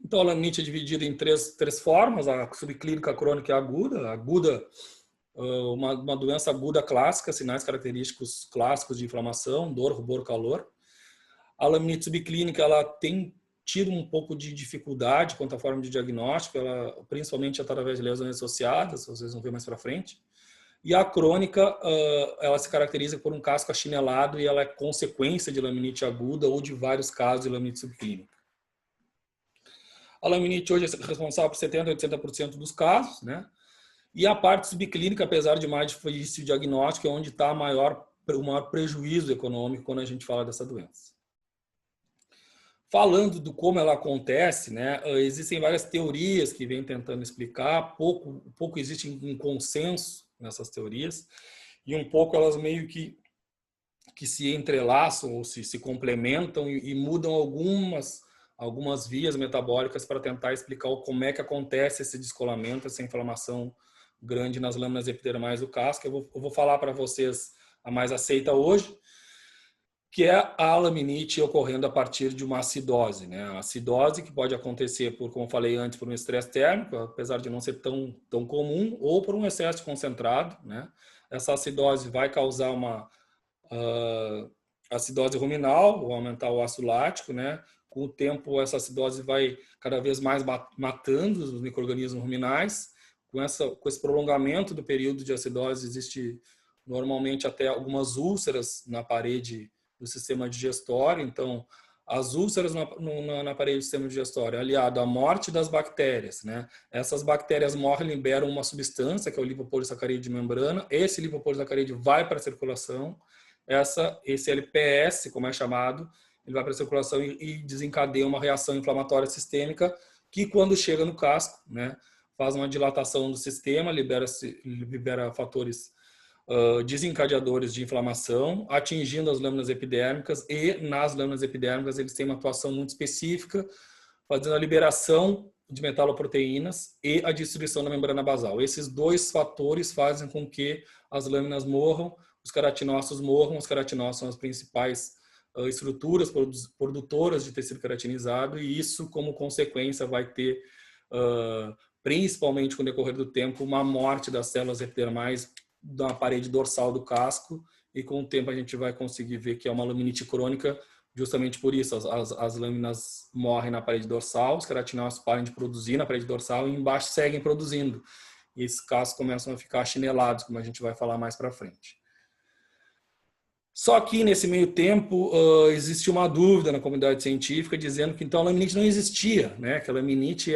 Então a laminite é dividida em três formas: a subclínica crônica e aguda, uma doença aguda clássica, sinais característicos clássicos de inflamação, dor, rubor, calor. A laminite subclínica ela tem tido um pouco de dificuldade quanto à forma de diagnóstico, ela principalmente através de lesões associadas, vocês vão ver mais para frente. E a crônica, ela se caracteriza por um casco achinelado e ela é consequência de laminite aguda ou de vários casos de laminite subclínica. A laminite hoje é responsável por 70% a 80% dos casos, né? E a parte subclínica, apesar de mais difícil diagnóstico, é onde está o maior prejuízo econômico quando a gente fala dessa doença. falando do como ela acontece, né, existem várias teorias que vêm tentando explicar, pouco existe um consenso nessas teorias, e um pouco elas meio que se entrelaçam ou se complementam e mudam algumas vias metabólicas para tentar explicar como é que acontece esse descolamento, essa inflamação grande nas lâminas epidermais do casco. Eu vou falar para vocês a mais aceita hoje, que é a laminite ocorrendo a partir de uma acidose, né? A acidose que pode acontecer como eu falei antes, por um estresse térmico, apesar de não ser tão comum, ou por um excesso de concentrado, né? Essa acidose vai causar uma acidose ruminal, ou aumentar o ácido lático, né? Com o tempo, essa acidose vai cada vez mais matando os micro-organismos ruminais. Com esse prolongamento do período de acidose, existe normalmente até algumas úlceras na parede do sistema digestório. Então, as úlceras na parede do sistema digestório, aliado à morte das bactérias, né? Essas bactérias morrem e liberam uma substância, que é o lipopolissacarídeo de membrana. Esse lipopolissacarídeo vai para a circulação. Esse LPS, como é chamado, ele vai para a circulação e desencadeia uma reação inflamatória sistêmica que, quando chega no casco, né, faz uma dilatação do sistema, libera fatores desencadeadores de inflamação, atingindo as lâminas epidérmicas, e nas lâminas epidérmicas eles têm uma atuação muito específica, fazendo a liberação de metaloproteínas e a destruição da membrana basal. Esses dois fatores fazem com que as lâminas morram, os queratinócitos morram. Os queratinócitos são as principais estruturas produtoras de tecido queratinizado, e isso, como consequência, vai ter, principalmente com o decorrer do tempo, uma morte das células epidermais da parede dorsal do casco, e com o tempo a gente vai conseguir ver que é uma laminite crônica, justamente por isso. As lâminas morrem na parede dorsal, os queratinócitos param de produzir na parede dorsal e embaixo seguem produzindo. E esses cascos começam a ficar achinelados, como a gente vai falar mais para frente. Só que, nesse meio tempo, existe uma dúvida na comunidade científica dizendo que, então, a laminite não existia, né? Que a laminite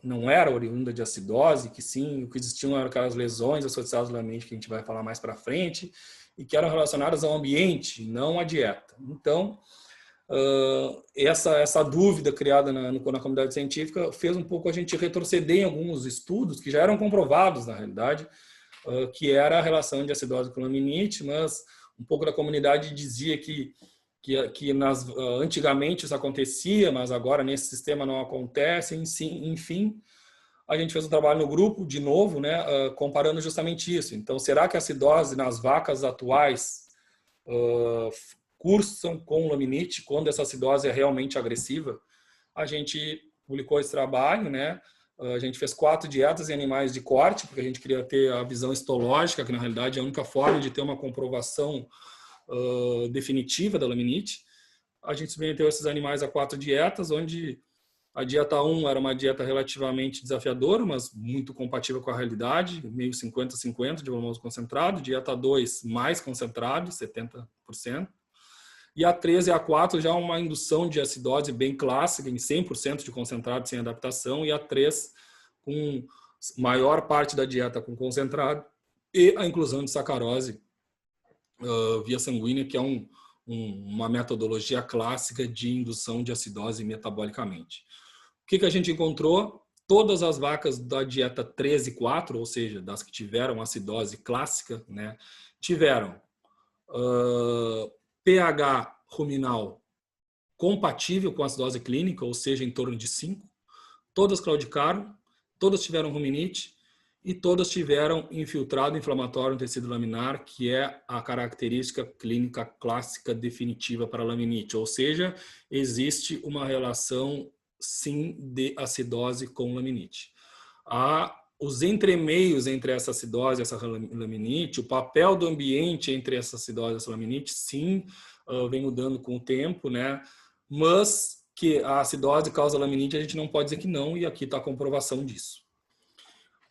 não era oriunda de acidose, que sim, o que existiam eram aquelas lesões associadas à laminite, que a gente vai falar mais para frente, e que eram relacionadas ao ambiente, não à dieta. Então, essa dúvida criada na comunidade científica fez um pouco a gente retroceder em alguns estudos que já eram comprovados, na realidade, que era a relação de acidose com laminite, mas um pouco da comunidade dizia que antigamente isso acontecia, mas agora nesse sistema não acontece. Enfim, a gente fez um trabalho no grupo, de novo, né, comparando justamente isso. Então, será que a acidose nas vacas atuais cursam com laminite quando essa acidose é realmente agressiva? A gente publicou esse trabalho, né? A gente fez 4 dietas em animais de corte, porque a gente queria ter a visão histológica, que na realidade é a única forma de ter uma comprovação definitiva da laminite. A gente submeteu esses animais a 4 dietas, onde a dieta 1 era uma dieta relativamente desafiadora, mas muito compatível com a realidade, meio 50-50 de volumoso concentrado. Dieta 2 mais concentrado, 70%. E a 3 e a 4 já uma indução de acidose bem clássica, em 100% de concentrado sem adaptação, e a 3 com maior parte da dieta com concentrado e a inclusão de sacarose via sanguínea, que é uma metodologia clássica de indução de acidose metabolicamente. O que a gente encontrou? Todas as vacas da dieta 3 e 4, ou seja, das que tiveram acidose clássica, né, tiveram pH ruminal compatível com a acidose clínica, ou seja, em torno de 5. Todas claudicaram, todas tiveram ruminite e todas tiveram infiltrado inflamatório no tecido laminar, que é a característica clínica clássica definitiva para a laminite. Ou seja, existe uma relação, sim, de acidose com laminite. Os entremeios entre essa acidose e essa laminite, o papel do ambiente entre essa acidose e essa laminite, sim, vem mudando com o tempo, né? Mas que a acidose causa laminite, a gente não pode dizer que não, e aqui está a comprovação disso.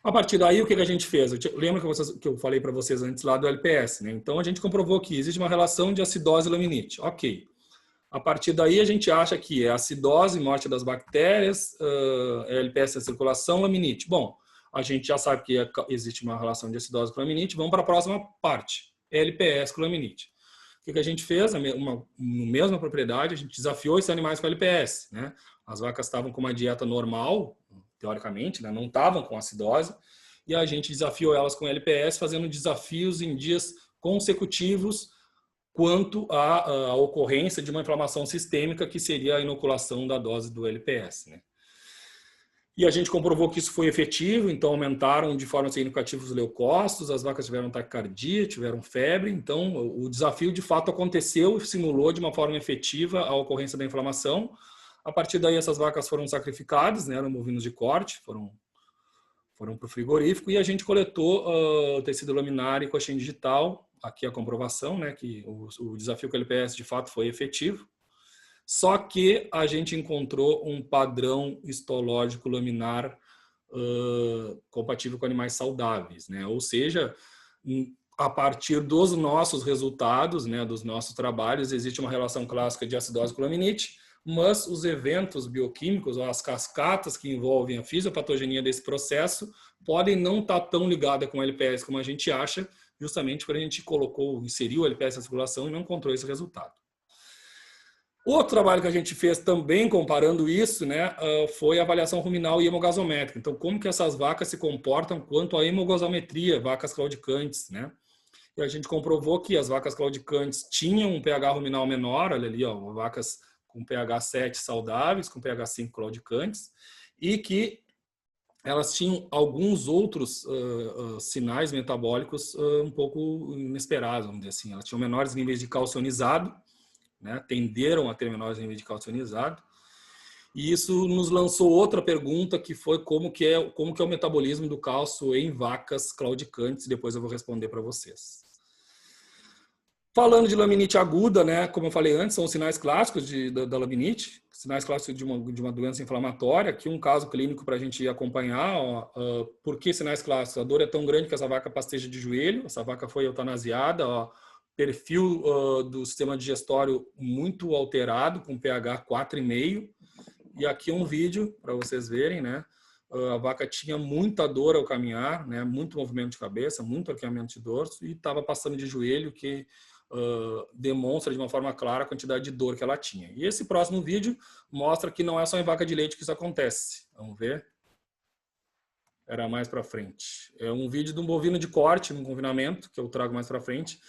A partir daí, o que a gente fez? Lembra que eu falei para vocês antes lá do LPS, né? Então, a gente comprovou que existe uma relação de acidose e laminite. Ok. A partir daí, a gente acha que é acidose, morte das bactérias, LPS na circulação, laminite. Bom, a gente já sabe que existe uma relação de acidose com laminite. Vamos para a próxima parte, LPS com laminite. que a gente fez? Na mesma propriedade, a gente desafiou esses animais com LPS, né? As vacas estavam com uma dieta normal, teoricamente, né? Não estavam com acidose, e a gente desafiou elas com LPS, fazendo desafios em dias consecutivos quanto à ocorrência de uma inflamação sistêmica, que seria a inoculação da dose do LPS, né? E a gente comprovou que isso foi efetivo, então aumentaram de forma significativa os leucócitos, as vacas tiveram taquicardia, tiveram febre, então o desafio de fato aconteceu e simulou de uma forma efetiva a ocorrência da inflamação. A partir daí essas vacas foram sacrificadas, né, eram bovinos de corte, foram para o frigorífico, e a gente coletou o tecido laminar e coxinha digital, aqui a comprovação, né, que o desafio com o LPS de fato foi efetivo. Só que a gente encontrou um padrão histológico laminar compatível com animais saudáveis, né? Ou seja, a partir dos nossos resultados, né, dos nossos trabalhos, existe uma relação clássica de acidose com laminite, mas os eventos bioquímicos, ou as cascatas que envolvem a fisiopatogenia desse processo, podem não estar tão ligadas com o LPS como a gente acha, justamente porque a gente inseriu o LPS na circulação e não encontrou esse resultado. Outro trabalho que a gente fez também comparando isso, né, foi a avaliação ruminal e hemogasométrica. Então, como que essas vacas se comportam quanto à hemogasometria, vacas claudicantes, né? E a gente comprovou que as vacas claudicantes tinham um pH ruminal menor, olha ali, ó, vacas com pH 7 saudáveis, com pH 5 claudicantes, e que elas tinham alguns outros sinais metabólicos um pouco inesperados, vamos dizer assim. Elas tinham menores níveis de calcionizado, né, tenderam a ter menores níveis de calcionizado, e isso nos lançou outra pergunta, que foi como que é o metabolismo do cálcio em vacas claudicantes, e depois eu vou responder para vocês. Falando de laminite aguda, né, como eu falei antes, são os sinais clássicos da laminite, sinais clássicos de uma doença inflamatória. Aqui um caso clínico para a gente acompanhar. Por que sinais clássicos? A dor é tão grande que essa vaca pasteja de joelho, essa vaca foi eutanasiada, perfil do sistema digestório muito alterado, com pH 4,5. E aqui um vídeo para vocês verem, né? A vaca tinha muita dor ao caminhar, né? Muito movimento de cabeça, muito arqueamento de dorso, e estava passando de joelho, que demonstra de uma forma clara a quantidade de dor que ela tinha. E esse próximo vídeo mostra que não é só em vaca de leite que isso acontece. Vamos ver? Era mais para frente. É um vídeo de um bovino de corte, num confinamento, que eu trago mais para frente,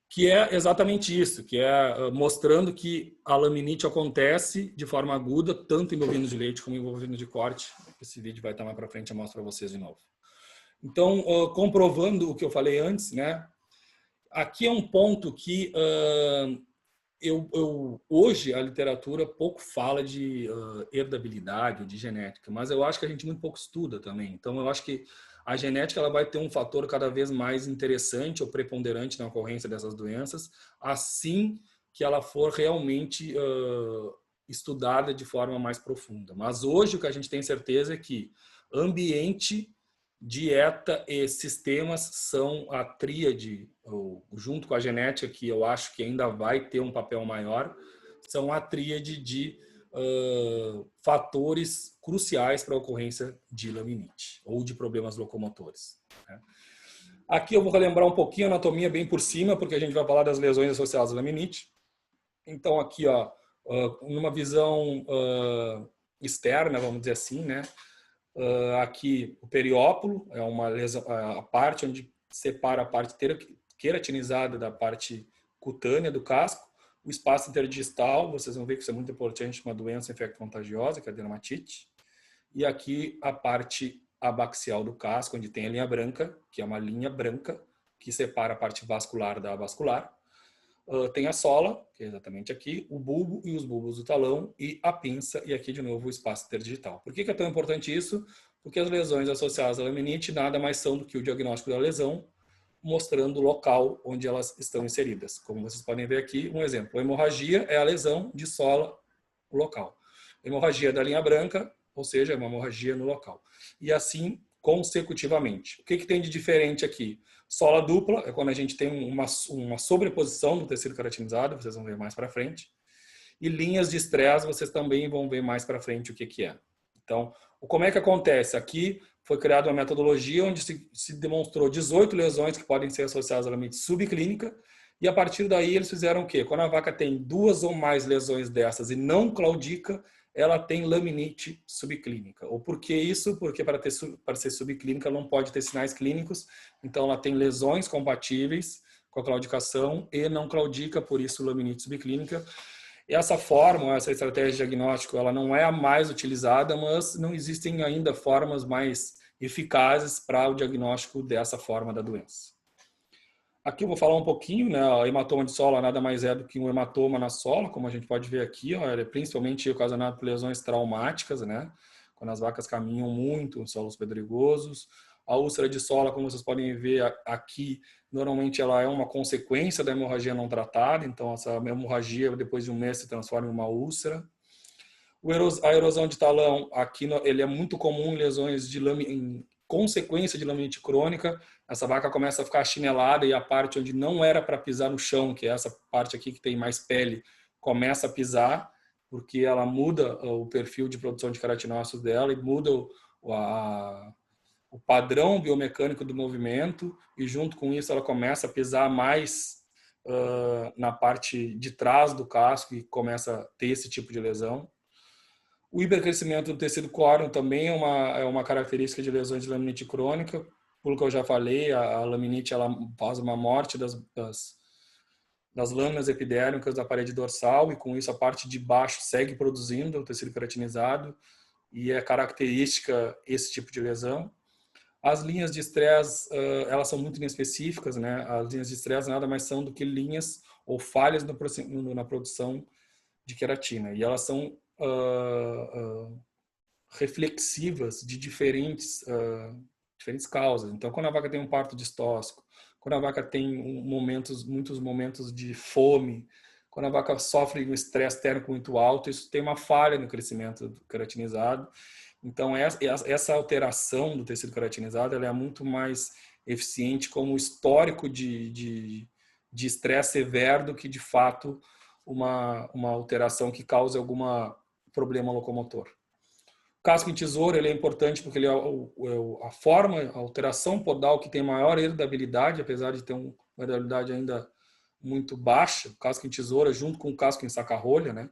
que é exatamente isso, que é mostrando que a laminite acontece de forma aguda, tanto em bovinos de leite como em bovinos de corte. Esse vídeo vai estar mais para frente, eu mostro para vocês de novo. Então, comprovando o que eu falei antes, né? Aqui é um ponto que hoje a literatura pouco fala de herdabilidade, de genética, mas eu acho que a gente muito pouco estuda também. Então, eu acho que a genética ela vai ter um fator cada vez mais interessante ou preponderante na ocorrência dessas doenças, assim que ela for realmente estudada de forma mais profunda. Mas hoje o que a gente tem certeza é que ambiente, dieta e sistemas são a tríade, junto com a genética, que eu acho que ainda vai ter um papel maior, são a tríade de fatores cruciais para a ocorrência de laminite ou de problemas locomotores, né? Aqui eu vou relembrar um pouquinho a anatomia bem por cima, porque a gente vai falar das lesões associadas à laminite. Então aqui, ó, numa visão externa, vamos dizer assim, né? Aqui o periópulo é uma lesão, a parte onde separa a parte queratinizada da parte cutânea do casco. O espaço interdigistal, vocês vão ver que isso é muito importante, uma doença infecto-contagiosa, que é a dermatite. E aqui a parte abaxial do casco, onde tem a linha branca, que é uma linha branca que separa a parte vascular da avascular. Tem a sola, que é exatamente aqui, o bulbo e os bulbos do talão, e a pinça, e aqui de novo o espaço interdigital. Por que é tão importante isso? Porque as lesões associadas à laminite nada mais são do que o diagnóstico da lesão, mostrando o local onde elas estão inseridas. Como vocês podem ver aqui, um exemplo. A hemorragia é a lesão de sola, o local. A hemorragia da linha branca, ou seja, é uma hemorragia no local. E assim consecutivamente. O que tem de diferente aqui? Sola dupla é quando a gente tem uma sobreposição do tecido queratinizado, vocês vão ver mais para frente. E linhas de estresse, vocês também vão ver mais para frente o que é. Então, como é que acontece? Aqui foi criada uma metodologia onde se demonstrou 18 lesões que podem ser associadas à laminite subclínica E a partir daí eles fizeram o quê? Quando a vaca tem 2 ou mais lesões dessas e não claudica, ela tem laminite subclínica. Ou por que isso? Porque para ser subclínica ela não pode ter sinais clínicos, então ela tem lesões compatíveis com a claudicação e não claudica, por isso laminite subclínica. E essa forma, essa estratégia de diagnóstico, ela não é a mais utilizada, mas não existem ainda formas mais eficazes para o diagnóstico dessa forma da doença. Aqui eu vou falar um pouquinho, né? O hematoma de sola nada mais é do que um hematoma na sola, como a gente pode ver aqui, ó, ele é principalmente ocasionado por lesões traumáticas, né? Quando as vacas caminham muito em solos pedregosos. A úlcera de sola, como vocês podem ver aqui, normalmente ela é uma consequência da hemorragia não tratada, então essa hemorragia depois de um mês se transforma em uma úlcera. A erosão de talão, aqui ele é muito comum em lesões em consequência de laminite crônica. Essa vaca começa a ficar achinelada e a parte onde não era para pisar no chão, que é essa parte aqui que tem mais pele, começa a pisar, porque ela muda o perfil de produção de queratinócitos dela e muda o padrão biomecânico do movimento, e junto com isso ela começa a pisar mais na parte de trás do casco e começa a ter esse tipo de lesão. O hipercrescimento do tecido córneo também é uma característica de lesões de laminite crônica. Pelo que eu já falei, a laminite ela causa uma morte das lâminas epidérmicas da parede dorsal, e com isso a parte de baixo segue produzindo o tecido keratinizado, e é característica esse tipo de lesão. As linhas de estresse, elas são muito inespecíficas, né? As linhas de estresse nada mais são do que linhas ou falhas na produção de queratina, e elas são reflexivas de diferentes causas. Então, quando a vaca tem um parto distóxico, quando a vaca tem muitos momentos de fome, quando a vaca sofre um estresse térmico muito alto, isso tem uma falha no crescimento do keratinizado. Então, essa alteração do tecido keratinizado ela é muito mais eficiente como histórico de estresse severo do que, de fato, uma alteração que cause algum problema locomotor. O casco em tesoura ele é importante porque ele é a forma, a alteração podal que tem maior heredabilidade, apesar de ter uma heredabilidade ainda muito baixa. O casco em tesoura junto com o casco em saca-rolha, né?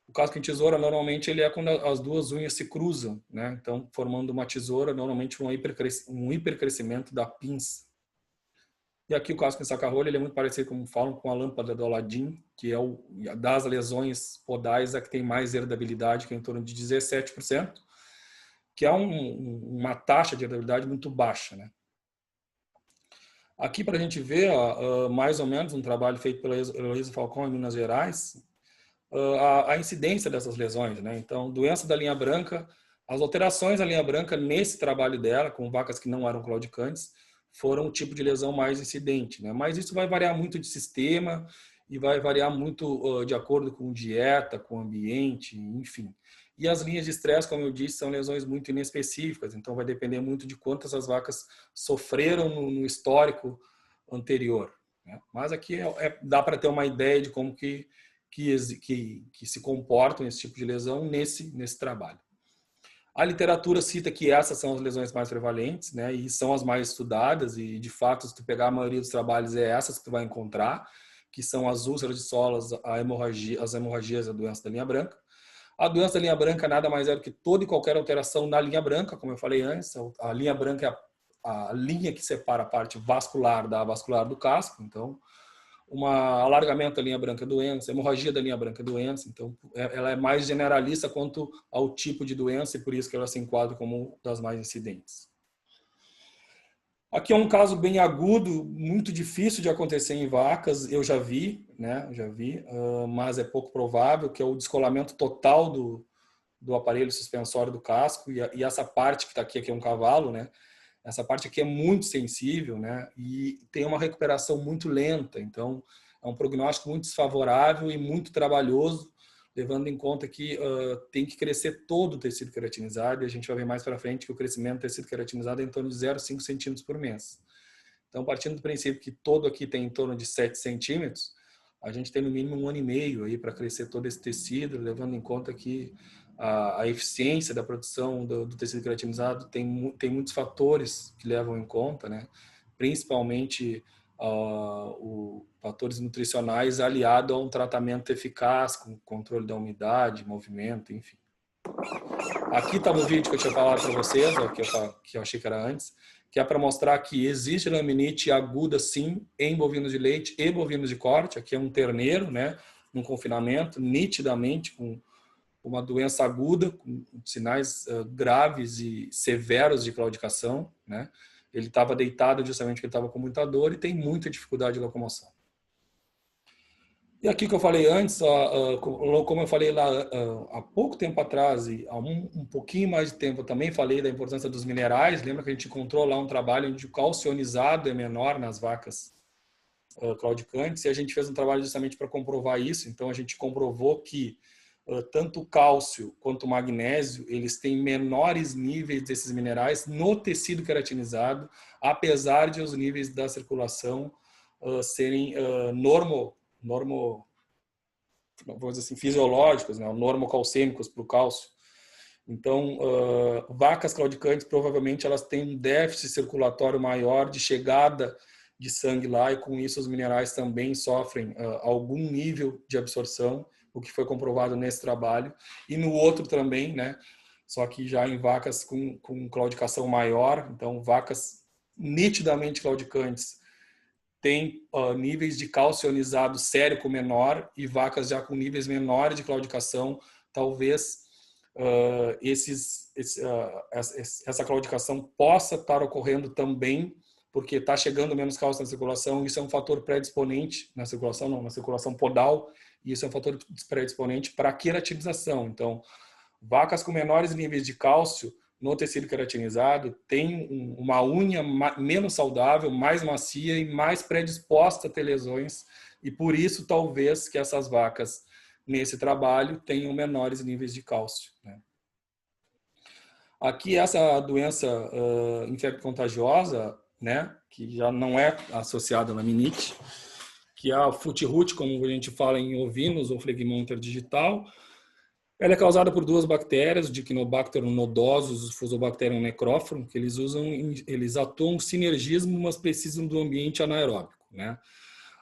O casco em tesoura normalmente ele é quando as duas unhas se cruzam, né? Então formando uma tesoura, normalmente um hipercrescimento da pinça. E aqui o casco em saca-rolha ele é muito parecido, como falam, com a lâmpada do Aladim, que é das lesões podais a que tem mais heredabilidade, que é em torno de 17%, que é uma taxa de heredabilidade muito baixa, né? Aqui para a gente ver, mais ou menos, um trabalho feito pela Heloísa Falcão em Minas Gerais, a incidência dessas lesões, né? Então, doença da linha branca, as alterações da linha branca nesse trabalho dela, com vacas que não eram claudicantes, foram o tipo de lesão mais incidente, né? Mas isso vai variar muito de sistema e vai variar muito de acordo com dieta, com ambiente, enfim. E as linhas de estresse, como eu disse, são lesões muito inespecíficas, então vai depender muito de quantas as vacas sofreram no histórico anterior, né? Mas aqui dá para ter uma ideia de como que se comportam esse tipo de lesão nesse trabalho. A literatura cita que essas são as lesões mais prevalentes, né, e são as mais estudadas, e de fato, se tu pegar a maioria dos trabalhos, é essas que tu vai encontrar, que são as úlceras de solas, as hemorragias e a doença da linha branca. A doença da linha branca nada mais é do que toda e qualquer alteração na linha branca, como eu falei antes. A linha branca é a linha que separa a parte vascular da avascular do casco, então alargamento da linha branca é doença, hemorragia da linha branca é doença, então ela é mais generalista quanto ao tipo de doença, e por isso que ela se enquadra como das mais incidentes. Aqui é um caso bem agudo, muito difícil de acontecer em vacas, eu já vi, né, mas é pouco provável, que é o descolamento total do aparelho suspensório do casco, e essa parte que está aqui é um cavalo, né? Essa parte aqui é muito sensível, né? E tem uma recuperação muito lenta. Então, é um prognóstico muito desfavorável e muito trabalhoso, levando em conta que tem que crescer todo o tecido keratinizado, e a gente vai ver mais para frente que o crescimento do tecido keratinizado é em torno de 0,5 centímetros por mês. Então, partindo do princípio que todo aqui tem em torno de 7 centímetros, a gente tem no mínimo 1 ano e meio aí para crescer todo esse tecido, levando em conta que a eficiência da produção do tecido keratinizado tem muitos fatores que levam em conta, né? Principalmente fatores nutricionais aliado a um tratamento eficaz com controle da umidade, movimento, enfim. Aqui estava o vídeo que eu tinha falado para vocês, ó, que eu achei que era antes, que é para mostrar que existe laminite aguda, sim, em bovinos de leite e bovinos de corte. Aqui é um terneiro, né, num confinamento, nitidamente com uma doença aguda, com sinais graves e severos de claudicação, né? Ele estava deitado justamente porque ele estava com muita dor e tem muita dificuldade de locomoção. E aqui que eu falei antes, como eu falei lá há pouco tempo atrás e há um pouquinho mais de tempo, eu também falei da importância dos minerais. Lembra que a gente encontrou lá um trabalho onde o calcionizado é menor nas vacas claudicantes, e a gente fez um trabalho justamente para comprovar isso. Então a gente comprovou que tanto o cálcio quanto o magnésio, eles têm menores níveis desses minerais no tecido queratinizado, apesar de os níveis da circulação serem vamos dizer assim, fisiológicos, né, normocalcêmicos para o cálcio. Então, vacas claudicantes, provavelmente, elas têm um déficit circulatório maior de chegada de sangue lá, e com isso os minerais também sofrem algum nível de absorção, o que foi comprovado nesse trabalho. E no outro também, né, só que já em vacas com claudicação maior, então vacas nitidamente claudicantes têm níveis de cálcio ionizado sérico menor, e vacas já com níveis menores de claudicação, talvez essa claudicação possa estar ocorrendo também porque está chegando menos cálcio na circulação. Isso é um fator predisponente na circulação, não, na circulação podal, e isso é um fator predisponente para a queratinização. Então, vacas com menores níveis de cálcio no tecido queratinizado têm uma unha menos saudável, mais macia e mais predisposta a ter lesões, e por isso talvez que essas vacas nesse trabalho tenham menores níveis de cálcio, né? Aqui essa doença infecto-contagiosa, né, que já não é associada à laminite, que é a Foot-Rot, como a gente fala em ovinos, ou Phlegmon interdigital. Ela é causada por duas bactérias, o Dicynobacterium nodosus e o Fusobacterium necrophorum, que eles atuam em sinergismo, mas precisam do ambiente anaeróbico, né?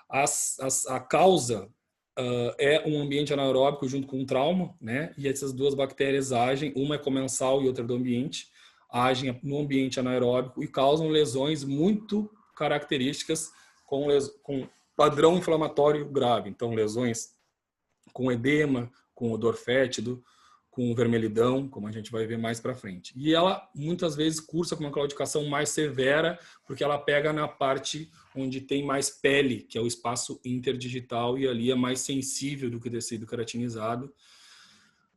A causa é um ambiente anaeróbico junto com um trauma, né? E essas duas bactérias agem, uma é comensal e outra do ambiente, agem no ambiente anaeróbico e causam lesões muito características com padrão inflamatório grave. Então, lesões com edema, com odor fétido, com vermelhidão, como a gente vai ver mais para frente. E ela, muitas vezes, cursa com uma claudicação mais severa, porque ela pega na parte onde tem mais pele, que é o espaço interdigital, e ali é mais sensível do que o tecido queratinizado.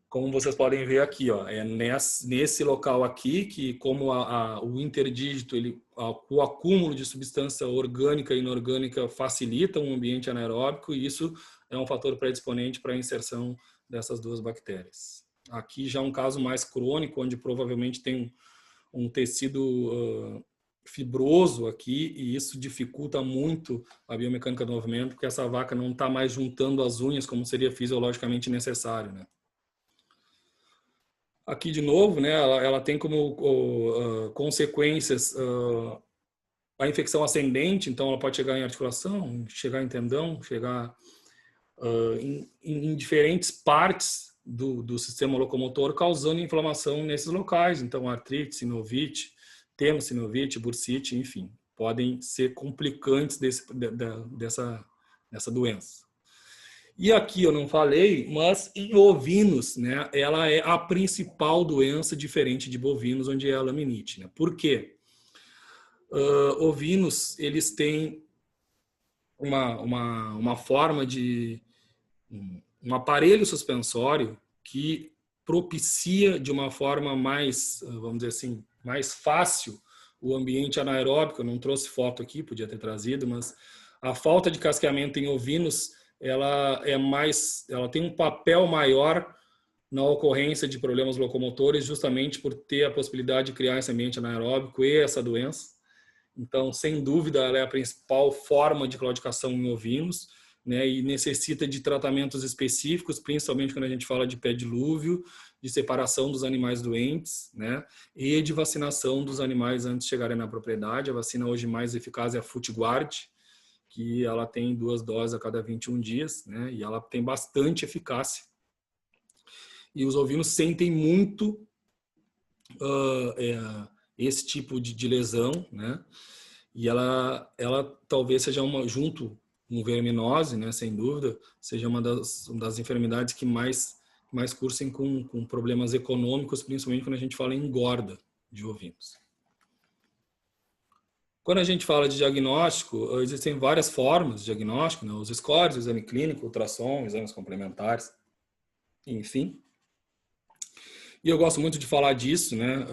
Como vocês podem ver aqui, ó, é nesse local aqui que, como o interdígito, o acúmulo de substância orgânica e inorgânica facilita um ambiente anaeróbico, e isso é um fator predisponente para a inserção dessas duas bactérias. Aqui já é um caso mais crônico, onde provavelmente tem um tecido fibroso aqui, e isso dificulta muito a biomecânica do movimento, porque essa vaca não está mais juntando as unhas como seria fisiologicamente necessário, né? Aqui, de novo, né, ela tem como consequências a infecção ascendente, então ela pode chegar em articulação, chegar em tendão, chegar em diferentes partes do sistema locomotor, causando inflamação nesses locais. Então, artrite, sinovite, tenossinovite, bursite, enfim, podem ser complicantes dessa doença. E aqui eu não falei, mas em ovinos, né, ela é a principal doença, diferente de bovinos, onde é a laminite, né? Por quê? Ovinos, eles têm uma forma de um aparelho suspensório que propicia de uma forma mais, vamos dizer assim, mais fácil o ambiente anaeróbico. Eu não trouxe foto aqui, podia ter trazido, mas a falta de casqueamento em ovinos, ela tem um papel maior na ocorrência de problemas locomotores, justamente por ter a possibilidade de criar esse ambiente anaeróbico e essa doença. Então, sem dúvida, ela é a principal forma de claudicação em ovinos, né, e necessita de tratamentos específicos, principalmente quando a gente fala de pé dilúvio, de separação dos animais doentes, né, e de vacinação dos animais antes de chegarem na propriedade. A vacina hoje mais eficaz é a FootGuard, que ela tem 2 doses a cada 21 dias, né? E ela tem bastante eficácia. E os ovinos sentem muito esse tipo de lesão, né? E ela talvez seja junto com verminose, né? Sem dúvida, seja uma das enfermidades que mais cursem com problemas econômicos, principalmente quando a gente fala em engorda de ovinos. Quando a gente fala de diagnóstico, existem várias formas de diagnóstico, né? Os scores, o exame clínico, ultrassom, exames complementares, enfim. E eu gosto muito de falar disso, né?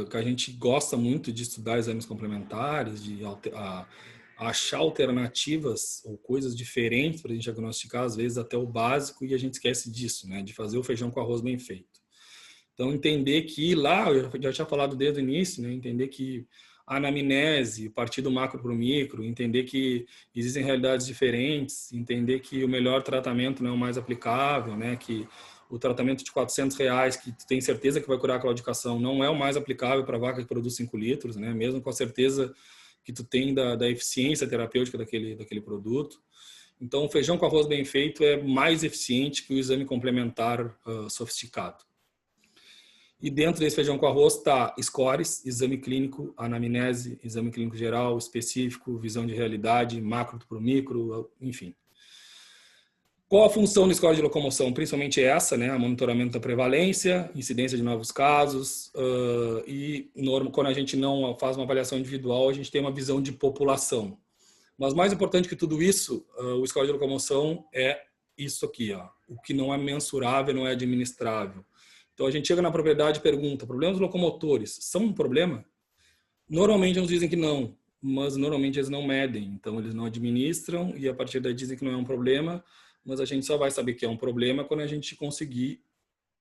Que a gente gosta muito de estudar exames complementares, de achar alternativas ou coisas diferentes para a gente diagnosticar, às vezes até o básico, e a gente esquece disso, né? De fazer o feijão com arroz bem feito. Então, entender que lá, eu já tinha falado desde o início, né? Entender que a anamnese, partir do macro para o micro, entender que existem realidades diferentes, entender que o melhor tratamento não é o mais aplicável, né? Que o tratamento de R$400, que tu tem certeza que vai curar a claudicação, não é o mais aplicável para a vaca que produz 5 litros, né? Mesmo com a certeza que tu tem da eficiência terapêutica daquele produto. Então, o feijão com arroz bem feito é mais eficiente que o exame complementar sofisticado. E dentro desse feijão com arroz está scores, exame clínico, anamnese, exame clínico geral, específico, visão de realidade, macro para o micro, enfim. Qual a função do score de locomoção? Principalmente essa, né? Monitoramento da prevalência, incidência de novos casos e quando a gente não faz uma avaliação individual, a gente tem uma visão de população. Mas mais importante que tudo isso, o score de locomoção é isso aqui, ó, o que não é mensurável, não é administrável. Então a gente chega na propriedade e pergunta: problemas locomotores são um problema? Normalmente eles dizem que não, mas normalmente eles não medem, então eles não administram e a partir daí dizem que não é um problema, mas a gente só vai saber que é um problema quando a gente conseguir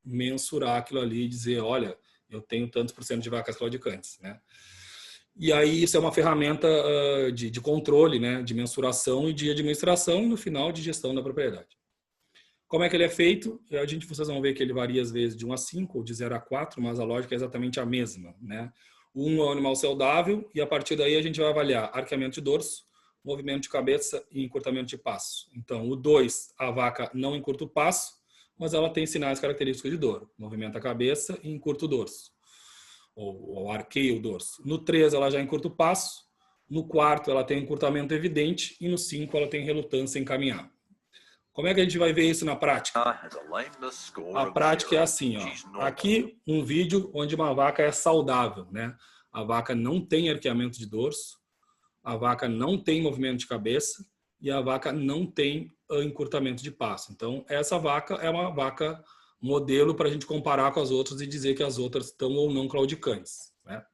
mensurar aquilo ali e dizer: olha, eu tenho tantos por cento de vacas claudicantes, né? E aí isso é uma ferramenta de controle, né? De mensuração e de administração e no final de gestão da propriedade. Como é que ele é feito? Vocês vão ver que ele varia às vezes de 1 a 5 ou de 0 a 4, mas a lógica é exatamente a mesma, né? 1 é um animal saudável e a partir daí a gente vai avaliar arqueamento de dorso, movimento de cabeça e encurtamento de passo. Então, o 2, a vaca não encurta o passo, mas ela tem sinais característicos de dor. Movimenta a cabeça e encurta o dorso, ou arqueia o dorso. No 3, ela já encurta o passo. No 4, ela tem encurtamento evidente e no 5, ela tem relutância em caminhar. Como é que a gente vai ver isso na prática? A prática é assim, ó. Aqui um vídeo onde uma vaca é saudável, né? A vaca não tem arqueamento de dorso, a vaca não tem movimento de cabeça e a vaca não tem encurtamento de passo. Então, essa vaca é uma vaca modelo para a gente comparar com as outras e dizer que as outras estão ou não claudicantes, né?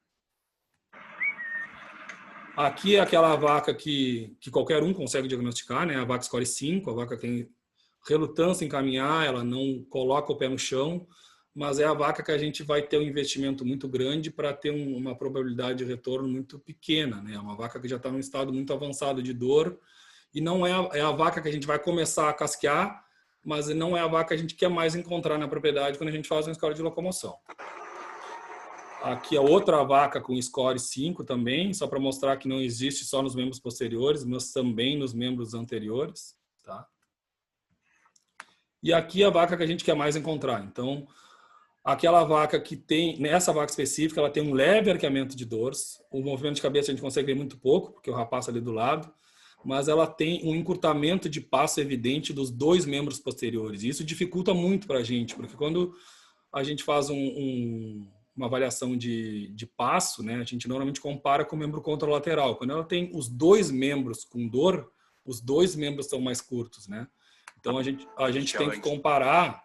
Aqui é aquela vaca que qualquer um consegue diagnosticar, né? A vaca score 5, a vaca tem relutância em caminhar, ela não coloca o pé no chão, mas é a vaca que a gente vai ter um investimento muito grande para ter uma probabilidade de retorno muito pequena, né? É uma vaca que já está num estado muito avançado de dor e não é a vaca que a gente vai começar a casquear, mas não é a vaca que a gente quer mais encontrar na propriedade quando a gente faz um score de locomoção. Aqui a outra vaca com score 5 também, só para mostrar que não existe só nos membros posteriores, mas também nos membros anteriores, tá? E aqui a vaca que a gente quer mais encontrar. Então, aquela vaca que tem, nessa vaca específica, ela tem um leve arqueamento de dorso. O movimento de cabeça a gente consegue ver muito pouco, porque o rapaz ali do lado, mas ela tem um encurtamento de passo evidente dos 2 membros posteriores. E isso dificulta muito para a gente, porque quando a gente faz uma avaliação de passo, né, a gente normalmente compara com o membro contralateral. Quando ela tem os 2 membros com dor, os 2 membros são mais curtos, né? Então a gente tem que comparar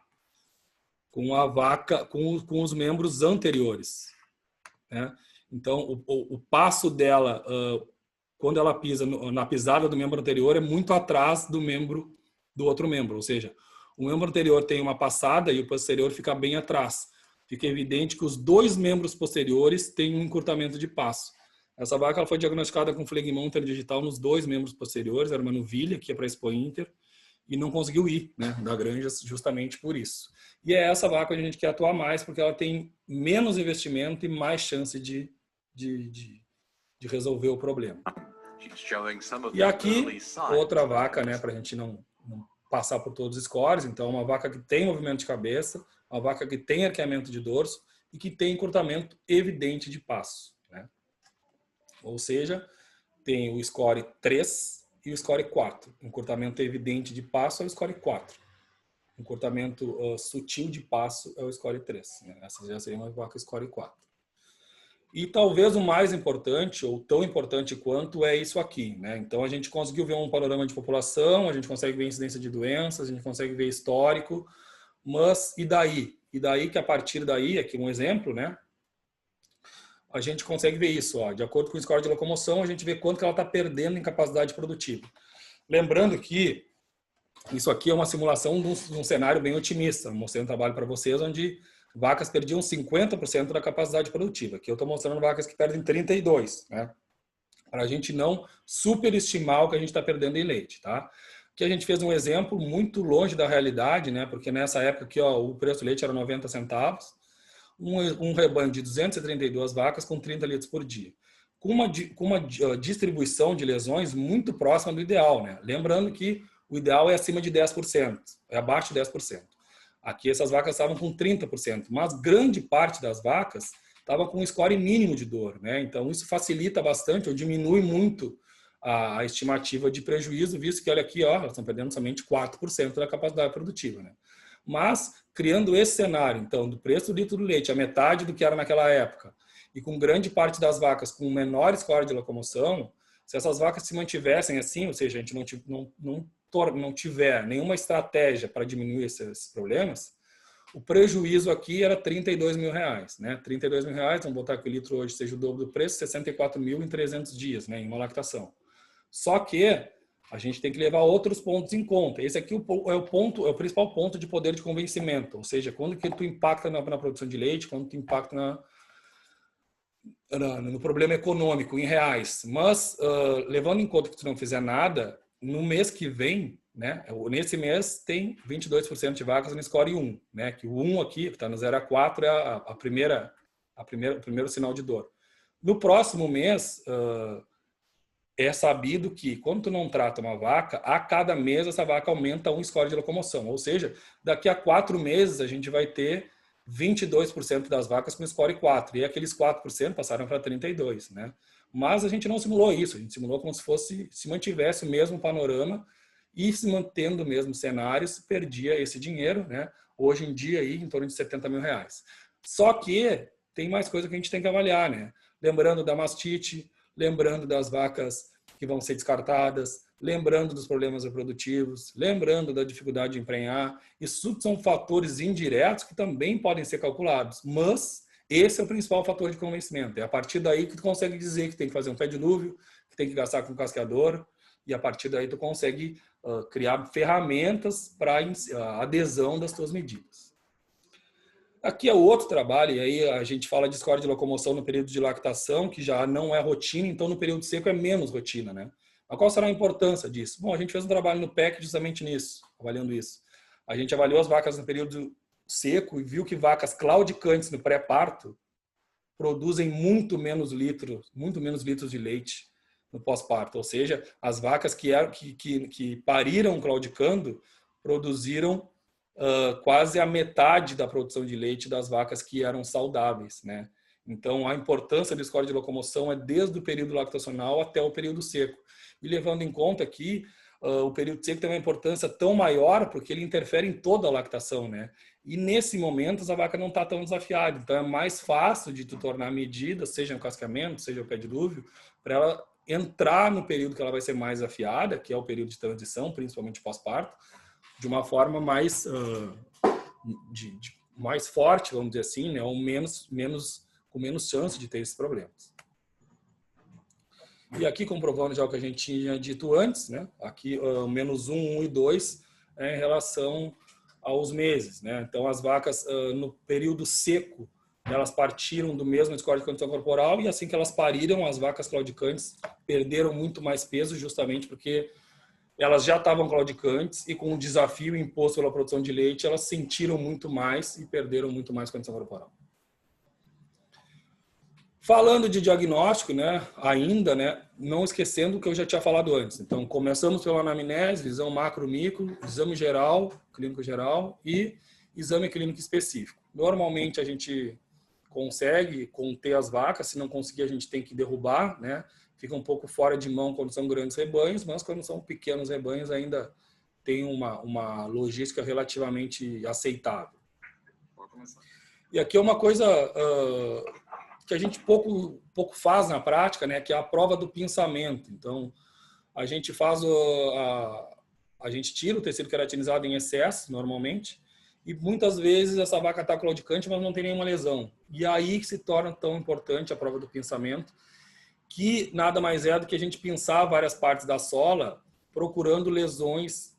com a vaca, com os membros anteriores, né? Então o passo dela, quando ela pisa na pisada do membro anterior, é muito atrás do outro membro, ou seja, o membro anterior tem uma passada e o posterior fica bem atrás. Fica evidente que os 2 membros posteriores têm um encurtamento de passo. Essa vaca ela foi diagnosticada com flegmão interdigital nos 2 membros posteriores, era uma novilha, que é para Expo Inter, e não conseguiu ir, né, da granja justamente por isso. E é essa vaca que a gente quer atuar mais, porque ela tem menos investimento e mais chance de resolver o problema. E aqui, outra vaca, né, para a gente não passar por todos os scores. Então, uma vaca que tem movimento de cabeça, uma vaca que tem arqueamento de dorso e que tem encurtamento evidente de passo, né? Ou seja, tem o score 3 e o score 4. Encurtamento evidente de passo é o score 4. Encurtamento sutil de passo é o score 3. Né? Essa já seria uma vaca score 4. E talvez o mais importante, ou tão importante quanto, é isso aqui, né? Então a gente conseguiu ver um panorama de população, a gente consegue ver incidência de doenças, a gente consegue ver histórico, mas e daí? E daí que a partir daí, aqui um exemplo, né? A gente consegue ver isso, ó, de acordo com o score de locomoção, a gente vê quanto que ela está perdendo em capacidade produtiva. Lembrando que isso aqui é uma simulação de um cenário bem otimista, mostrando um trabalho para vocês, onde vacas perdiam 50% da capacidade produtiva. Aqui eu estou mostrando vacas que perdem 32%, né? Para a gente não superestimar o que a gente está perdendo em leite, tá? Aqui a gente fez um exemplo muito longe da realidade, né? Porque nessa época aqui, ó, o preço do leite era 90 centavos, um rebanho de 232 vacas com 30 litros por dia. Com uma distribuição de lesões muito próxima do ideal, né? Lembrando que o ideal é acima de 10%, é abaixo de 10%. Aqui essas vacas estavam com 30%, mas grande parte das vacas estava com um score mínimo de dor, né? Então isso facilita bastante ou diminui muito a estimativa de prejuízo, visto que olha aqui, ó, elas estão perdendo somente 4% da capacidade produtiva, né? Mas criando esse cenário, então, do preço do litro do leite a metade do que era naquela época e com grande parte das vacas com menor score de locomoção, se essas vacas se mantivessem assim, ou seja, a gente não tiver nenhuma estratégia para diminuir esses problemas, o prejuízo aqui era R$32 mil, né? R$32 mil, vamos botar que o litro hoje seja o dobro do preço, 64 mil em 300 dias, né? Em uma lactação. Só que a gente tem que levar outros pontos em conta. Esse aqui é o principal ponto de poder de convencimento, ou seja, quando que tu impacta na produção de leite, quando tu impacta no problema econômico, em reais. Mas, levando em conta que tu não fizer nada, no mês que vem, né, nesse mês tem 22% de vacas no score 1, né, que o 1 aqui, que está no 0 a 4, é o primeiro sinal de dor. No próximo mês, é sabido que quando tu não trata uma vaca, a cada mês essa vaca aumenta um score de locomoção. Ou seja, daqui a 4 meses a gente vai ter 22% das vacas com score 4. E aqueles 4% passaram para 32%, né? Mas a gente não simulou isso. A gente simulou como se mantivesse o mesmo panorama e se mantendo o mesmo cenário, se perdia esse dinheiro, né? Hoje em dia, aí, em torno de R$70 mil. Só que tem mais coisa que a gente tem que avaliar, né? Lembrando da mastite, lembrando das vacas que vão ser descartadas, lembrando dos problemas reprodutivos, lembrando da dificuldade de emprenhar. Isso são fatores indiretos que também podem ser calculados, mas esse é o principal fator de convencimento. É a partir daí que tu consegue dizer que tem que fazer um pé dilúvio, que tem que gastar com casqueador, e a partir daí tu consegue criar ferramentas para a adesão das tuas medidas. Aqui é outro trabalho, e aí a gente fala de score de locomoção no período de lactação, que já não é rotina, então no período seco é menos rotina, né? Mas qual será a importância disso? Bom, a gente fez um trabalho no PEC justamente nisso, avaliando isso. A gente avaliou as vacas no período seco e viu que vacas claudicantes no pré-parto produzem muito menos litros de leite no pós-parto. Ou seja, as vacas que pariram claudicando produziram quase a metade da produção de leite das vacas que eram saudáveis, né? Então, a importância do score de locomoção é desde o período lactacional até o período seco. E levando em conta que o período seco tem uma importância tão maior porque ele interfere em toda a lactação, né? E nesse momento a vaca não está tão desafiada. Então, é mais fácil de tu tornar medidas, seja no cascamento, seja o pé dilúvio, para ela entrar no período que ela vai ser mais desafiada, que é o período de transição, principalmente pós-parto, de uma forma mais mais forte, vamos dizer assim, né? Ou com menos chance de ter esses problemas. E aqui comprovando já o que a gente tinha dito antes, né? Aqui menos 1, 1 e 2 em relação aos meses, né? Então as vacas no período seco elas partiram do mesmo score de condição corporal e assim que elas pariram, as vacas claudicantes perderam muito mais peso justamente porque elas já estavam claudicantes e com o desafio imposto pela produção de leite, elas sentiram muito mais e perderam muito mais condição corporal. Falando de diagnóstico, né, ainda, né, não esquecendo o que eu já tinha falado antes. Então, começamos pela anamnese, visão macro, micro, exame geral, clínico geral e exame clínico específico. Normalmente a gente consegue conter as vacas, se não conseguir a gente tem que derrubar, né? Fica um pouco fora de mão quando são grandes rebanhos, mas quando são pequenos rebanhos ainda tem uma logística relativamente aceitável. E aqui é uma coisa que a gente pouco faz na prática, né, que é a prova do pinçamento. Então, a gente faz a gente tira o tecido queratinizado em excesso, normalmente, e muitas vezes essa vaca está claudicante, mas não tem nenhuma lesão. E aí que se torna tão importante a prova do pinçamento, que nada mais é do que a gente pinçar várias partes da sola, procurando lesões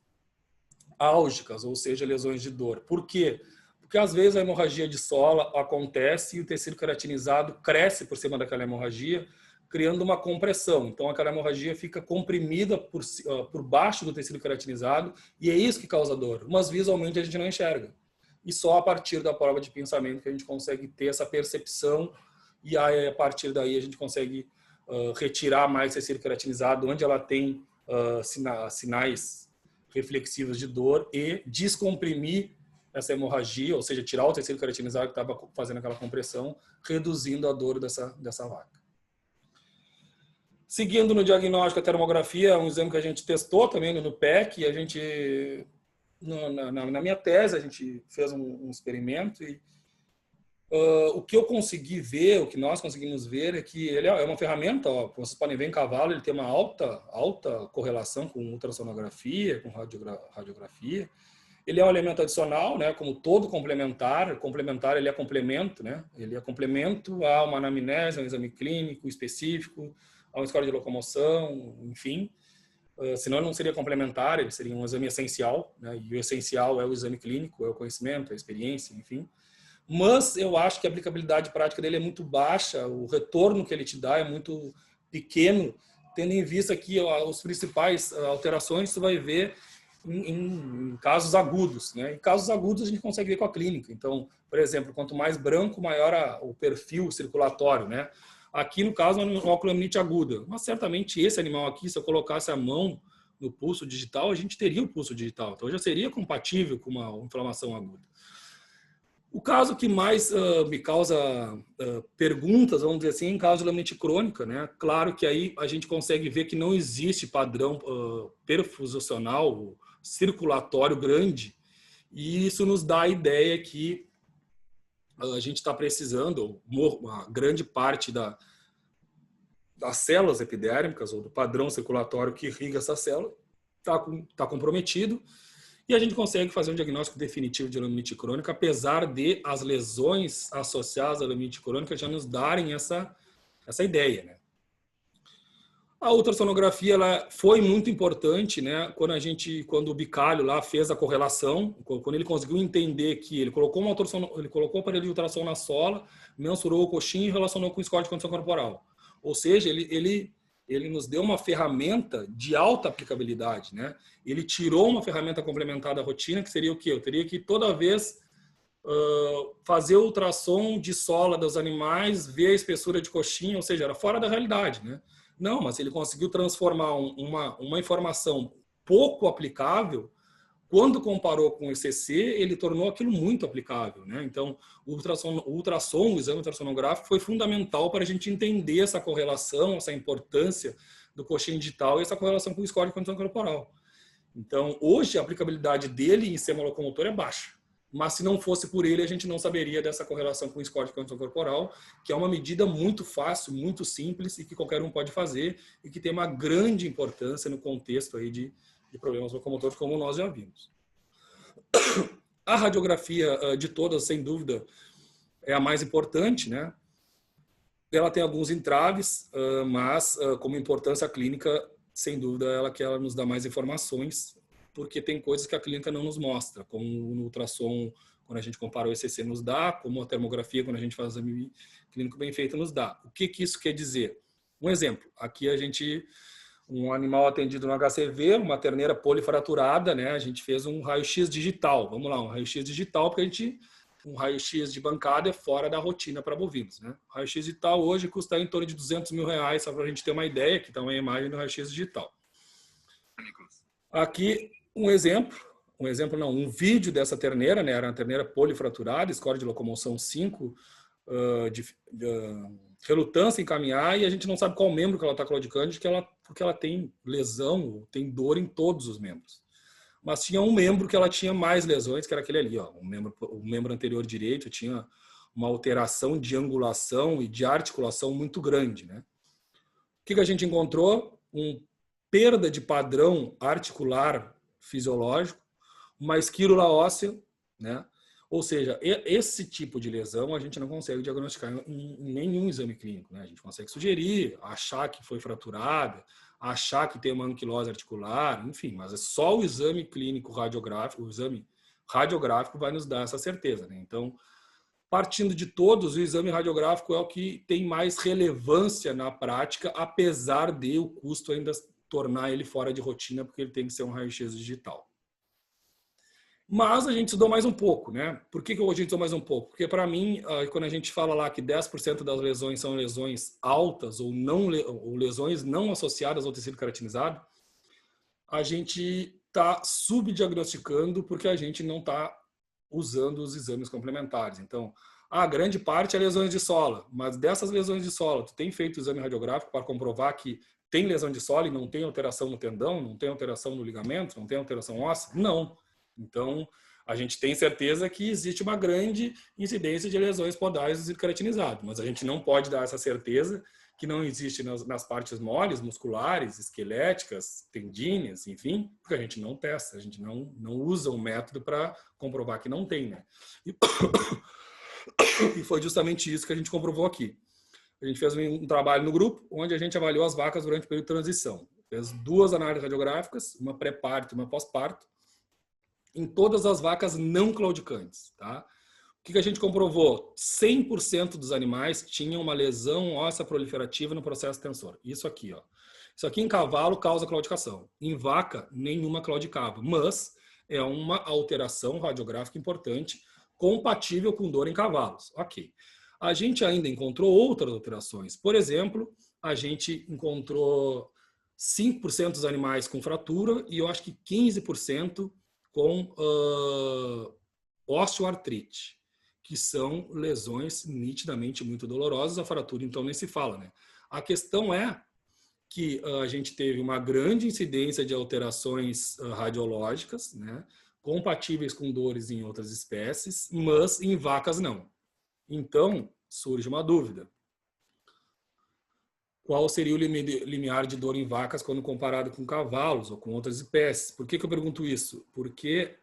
álgicas, ou seja, lesões de dor. Por quê? Porque às vezes a hemorragia de sola acontece e o tecido queratinizado cresce por cima daquela hemorragia, criando uma compressão. Então aquela hemorragia fica comprimida por baixo do tecido queratinizado e é isso que causa dor. Mas visualmente a gente não enxerga. E só a partir da prova de pinçamento que a gente consegue ter essa percepção e aí, a partir daí a gente consegue retirar mais tecido queratinizado onde ela tem sinais reflexivos de dor e descomprimir essa hemorragia, ou seja, tirar o tecido queratinizado que estava fazendo aquela compressão, reduzindo a dor dessa vaca. Seguindo no diagnóstico, a termografia é um exame que a gente testou também no PEC, e a gente, na minha tese, a gente fez um experimento e o que eu consegui ver, o que nós conseguimos ver é que ele é uma ferramenta, ó, como vocês podem ver em cavalo, ele tem uma alta correlação com ultrassonografia, com radiografia. Ele é um elemento adicional, né, como todo complementar. Complementar, ele é complemento, né? Ele é complemento a uma anamnese, a um exame clínico específico, a uma escola de locomoção, enfim. Senão ele não seria complementar, ele seria um exame essencial, né? E o essencial é o exame clínico, é o conhecimento, a experiência, enfim. Mas eu acho que a aplicabilidade prática dele é muito baixa, o retorno que ele te dá é muito pequeno, tendo em vista que as principais alterações você vai ver em casos agudos, né? Em casos agudos a gente consegue ver com a clínica. Então, por exemplo, quanto mais branco, maior o perfil circulatório, né? Aqui no caso é uma oculomielite aguda, mas certamente esse animal aqui, se eu colocasse a mão no pulso digital, a gente teria o pulso digital, então já seria compatível com uma inflamação aguda. O caso que mais me causa perguntas, vamos dizer assim, em caso de lamite crônica, né? Claro que aí a gente consegue ver que não existe padrão perfusional, circulatório grande, e isso nos dá a ideia que a gente está precisando, uma grande parte das células epidérmicas ou do padrão circulatório que irriga essa célula está comprometido, e a gente consegue fazer um diagnóstico definitivo de lamite crônica, apesar de as lesões associadas à lamite crônica já nos darem essa ideia, né? A ultrassonografia ela foi muito importante, né? Quando o Bicalho lá fez a correlação, quando ele conseguiu entender que ele colocou o aparelho de ultrassom na sola, mensurou o coxinho e relacionou com o score de condição corporal. Ou seja, ele nos deu uma ferramenta de alta aplicabilidade, né? Ele tirou uma ferramenta complementar da rotina, que seria o quê? Eu teria que toda vez fazer o ultrassom de sola dos animais, ver a espessura de coxinha, ou seja, era fora da realidade, né? Não, mas ele conseguiu transformar uma informação pouco aplicável. Quando comparou com o ECC, ele tornou aquilo muito aplicável, né? Então, o ultrassom, o exame ultrassonográfico, foi fundamental para a gente entender essa correlação, essa importância do coxinho digital e essa correlação com o score de condição corporal. Então, hoje, a aplicabilidade dele em sistema locomotor é baixa. Mas, se não fosse por ele, a gente não saberia dessa correlação com o score de condição corporal, que é uma medida muito fácil, muito simples e que qualquer um pode fazer e que tem uma grande importância no contexto aí de problemas locomotores, como nós já vimos. A radiografia de todas, sem dúvida, é a mais importante, né? Ela tem alguns entraves, mas como importância clínica, sem dúvida, ela nos dá mais informações, porque tem coisas que a clínica não nos mostra, como no ultrassom, quando a gente compara o ECC, nos dá, como a termografia, quando a gente faz o exame clínico bem feito, nos dá. O que isso quer dizer? Um exemplo, aqui um animal atendido no HCV, uma terneira polifraturada, né? A gente fez um raio-x digital. Vamos lá, um raio-x digital, porque a gente um raio-x de bancada é fora da rotina para bovinos, né? O raio-x digital hoje custa em torno de R$200 mil, só para a gente ter uma ideia, que está uma imagem do raio-x digital. Aqui um vídeo dessa terneira, né? Era uma terneira polifraturada, score de locomoção 5, relutância em caminhar, e a gente não sabe qual membro que ela está claudicando, porque ela tem lesão, tem dor em todos os membros. Mas tinha um membro que ela tinha mais lesões, que era aquele ali, ó, o membro anterior direito tinha uma alteração de angulação e de articulação muito grande, né? O que a gente encontrou? Perda de padrão articular fisiológico, uma esquílula óssea, né? Ou seja, esse tipo de lesão a gente não consegue diagnosticar em nenhum exame clínico, né? A gente consegue sugerir, achar que foi fraturada, achar que tem uma anquilose articular, enfim, mas é só o exame clínico radiográfico, o exame radiográfico vai nos dar essa certeza, né? Então, partindo de todos, o exame radiográfico é o que tem mais relevância na prática, apesar de o custo ainda tornar ele fora de rotina, porque ele tem que ser um raio-x digital. Mas a gente estudou mais um pouco, né? Por que a gente estudou mais um pouco? Porque, para mim, quando a gente fala lá que 10% das lesões são lesões altas ou lesões não associadas ao tecido keratinizado, a gente está subdiagnosticando porque a gente não está usando os exames complementares. Então, a grande parte é lesões de sola, mas dessas lesões de sola, tu tem feito o exame radiográfico para comprovar que tem lesão de sola e não tem alteração no tendão, não tem alteração no ligamento, não tem alteração óssea? Não. Então, a gente tem certeza que existe uma grande incidência de lesões podais do tecido keratinizado, mas a gente não pode dar essa certeza que não existe nas partes moles, musculares, esqueléticas, tendíneas, enfim, porque a gente não testa, a gente não usa um método para comprovar que não tem, né? E foi justamente isso que a gente comprovou aqui. A gente fez um trabalho no grupo, onde a gente avaliou as vacas durante o período de transição. Fez 2 análises radiográficas, uma pré-parto e uma pós-parto, em todas as vacas não claudicantes, tá? O que a gente comprovou? 100% dos animais tinham uma lesão óssea proliferativa no processo tensor. Isso aqui, ó. Isso aqui em cavalo causa claudicação. Em vaca, nenhuma claudicava, mas é uma alteração radiográfica importante, compatível com dor em cavalos. Ok. A gente ainda encontrou outras alterações. Por exemplo, a gente encontrou 5% dos animais com fratura e eu acho que 15% com osteoartrite, que são lesões nitidamente muito dolorosas. A fratura, então, nem se fala, né? A questão é que a gente teve uma grande incidência de alterações radiológicas, né, compatíveis com dores em outras espécies, mas em vacas não. Então, surge uma dúvida. Qual seria o limiar de dor em vacas quando comparado com cavalos ou com outras espécies? Por que eu pergunto isso? Porque,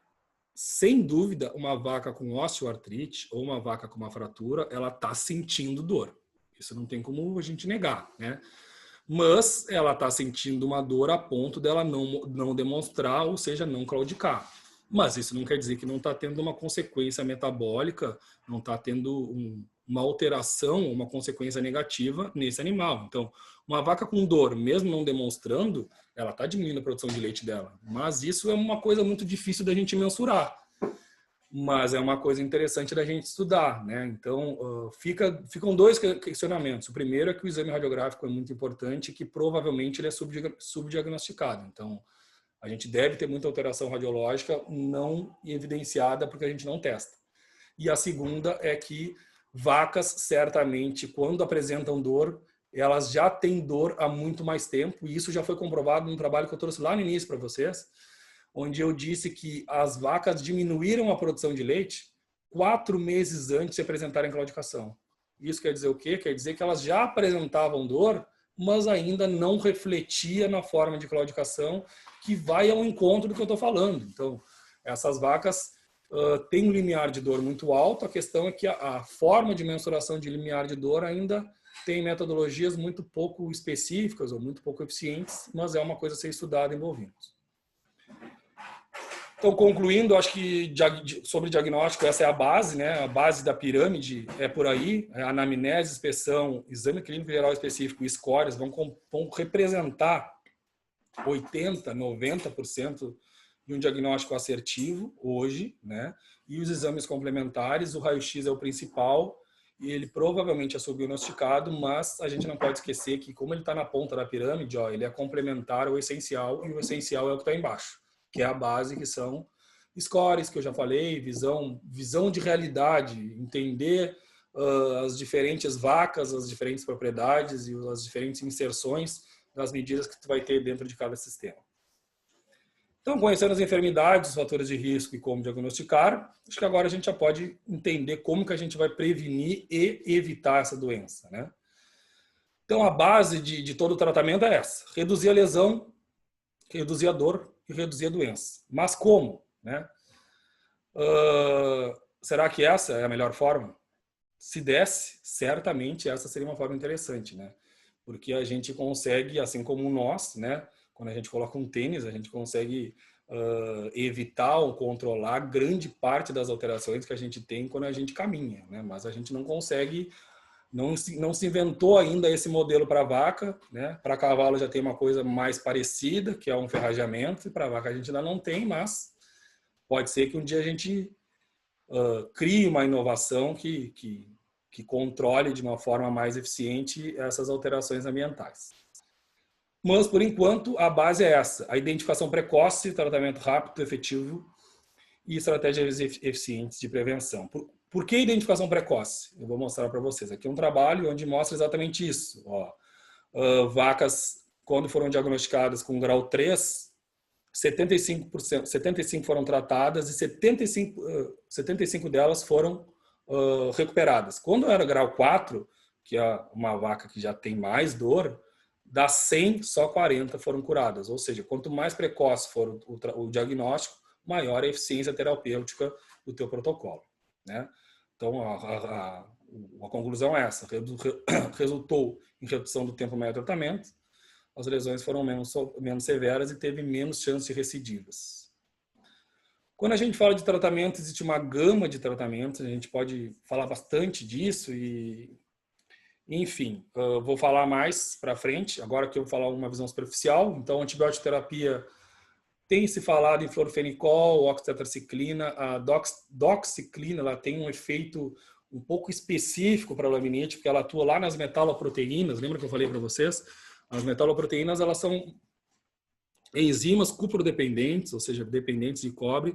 sem dúvida, uma vaca com osteoartrite ou uma vaca com uma fratura, ela está sentindo dor. Isso não tem como a gente negar, né? Mas ela está sentindo uma dor a ponto dela não demonstrar, ou seja, não claudicar. Mas isso não quer dizer que não está tendo uma consequência metabólica, não está tendo uma alteração, uma consequência negativa nesse animal. Então, uma vaca com dor, mesmo não demonstrando, ela está diminuindo a produção de leite dela. Mas isso é uma coisa muito difícil da gente mensurar. Mas é uma coisa interessante da gente estudar, né? Então, ficam 2 questionamentos. O primeiro é que o exame radiográfico é muito importante e que provavelmente ele é subdiagnosticado. Então, a gente deve ter muita alteração radiológica não evidenciada porque a gente não testa. E a segunda é que vacas, certamente, quando apresentam dor, elas já têm dor há muito mais tempo, e isso já foi comprovado num trabalho que eu trouxe lá no início para vocês, onde eu disse que as vacas diminuíram a produção de leite 4 meses antes de apresentarem claudicação. Isso quer dizer o quê? Quer dizer que elas já apresentavam dor, mas ainda não refletia na forma de claudicação, que vai ao encontro do que eu estou falando. Então, essas vacas têm um limiar de dor muito alto. A questão é que a forma de mensuração de limiar de dor ainda tem metodologias muito pouco específicas ou muito pouco eficientes, mas é uma coisa a ser estudada em bovinos. Então, concluindo, acho que sobre diagnóstico, essa é a base, né? A base da pirâmide é por aí. A anamnese, inspeção, exame clínico geral específico e scores vão representar 80%, 90% de um diagnóstico assertivo hoje, né? E os exames complementares, o raio-x é o principal, e ele provavelmente é subdiagnosticado, mas a gente não pode esquecer que, como ele está na ponta da pirâmide, ó, ele é complementar ao essencial, e o essencial é o que está embaixo, que é a base, que são scores, que eu já falei, visão de realidade, entender as diferentes vacas, as diferentes propriedades e as diferentes inserções das medidas que tu vai ter dentro de cada sistema. Então, conhecendo as enfermidades, os fatores de risco e como diagnosticar, acho que agora a gente já pode entender como que a gente vai prevenir e evitar essa doença, né? Então, a base de todo o tratamento é essa: reduzir a lesão, reduzir a dor e reduzir a doença. Mas como, né? Será que essa é a melhor forma? Se desse, certamente essa seria uma forma interessante, né? Porque a gente consegue, assim como nós, né? Quando a gente coloca um tênis, a gente consegue evitar ou controlar grande parte das alterações que a gente tem quando a gente caminha, né? Mas a gente não consegue, não se inventou ainda esse modelo para vaca, né? Para cavalo já tem uma coisa mais parecida, que é um ferrageamento, e para vaca a gente ainda não tem, mas pode ser que um dia a gente crie uma inovação que controle de uma forma mais eficiente essas alterações ambientais. Mas, por enquanto, a base é essa: a identificação precoce, tratamento rápido, efetivo e estratégias eficientes de prevenção. Por que identificação precoce? Eu vou mostrar para vocês. Aqui é um trabalho onde mostra exatamente isso. Ó, vacas, quando foram diagnosticadas com grau 3, 75 foram tratadas e 75 delas foram recuperadas. Quando era grau 4, que é uma vaca que já tem mais dor, das 100, só 40 foram curadas. Ou seja, quanto mais precoce for o diagnóstico, maior a eficiência terapêutica do teu protocolo, né? Então, a conclusão é essa: resultou em redução do tempo médio de tratamento, as lesões foram menos severas e teve menos chance de recidivas. Quando a gente fala de tratamento, existe uma gama de tratamentos, a gente pode falar bastante disso e, enfim, vou falar mais para frente, agora que eu vou falar uma visão superficial. Então, antibiótico terapia tem se falado em florfenicol, oxitetraciclina. A doxiciclina, ela tem um efeito um pouco específico para a laminite, porque ela atua lá nas metaloproteínas. Lembra que eu falei para vocês? As metaloproteínas, elas são enzimas cuprodependentes, ou seja, dependentes de cobre,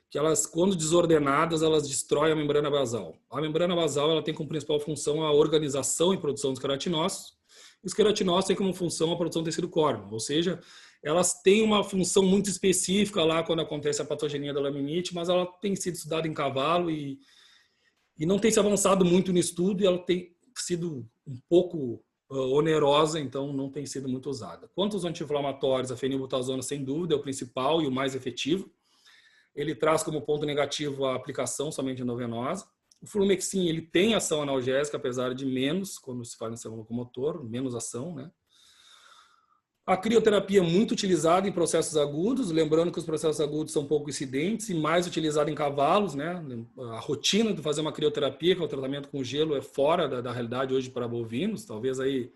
que elas, quando desordenadas, elas destroem a membrana basal. A membrana basal, ela tem como principal função a organização e produção dos queratinócitos. Os queratinócitos têm como função a produção do tecido córneo, ou seja, elas têm uma função muito específica lá quando acontece a patogenia da laminite, mas ela tem sido estudada em cavalo e não tem se avançado muito no estudo, e ela tem sido um pouco onerosa, então não tem sido muito usada. Quanto aos anti-inflamatórios, a fenilbutazona, sem dúvida, é o principal e o mais efetivo. Ele traz como ponto negativo a aplicação somente endovenosa. O flumexin, ele tem ação analgésica, apesar de menos, quando se faz no sistema locomotor, menos ação, né? A crioterapia é muito utilizada em processos agudos, lembrando que os processos agudos são pouco incidentes e mais utilizada em cavalos, né? A rotina de fazer uma crioterapia, que é o tratamento com gelo, é fora da realidade hoje para bovinos. Talvez aí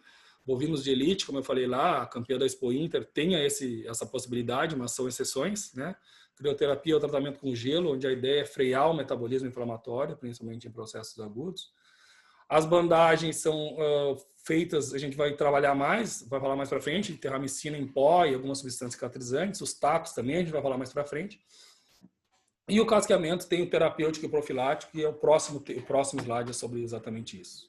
bovinos de elite, como eu falei lá, a campeã da Expo Inter tenha essa possibilidade, mas são exceções, né? Crioterapia é o tratamento com gelo, onde a ideia é frear o metabolismo inflamatório, principalmente em processos agudos. As bandagens são feitas, a gente vai trabalhar mais, vai falar mais para frente, terramicina em pó e algumas substâncias cicatrizantes. Os tacos também, a gente vai falar mais para frente. E o casqueamento tem o terapêutico e o profilático, e é o próximo slide é sobre exatamente isso.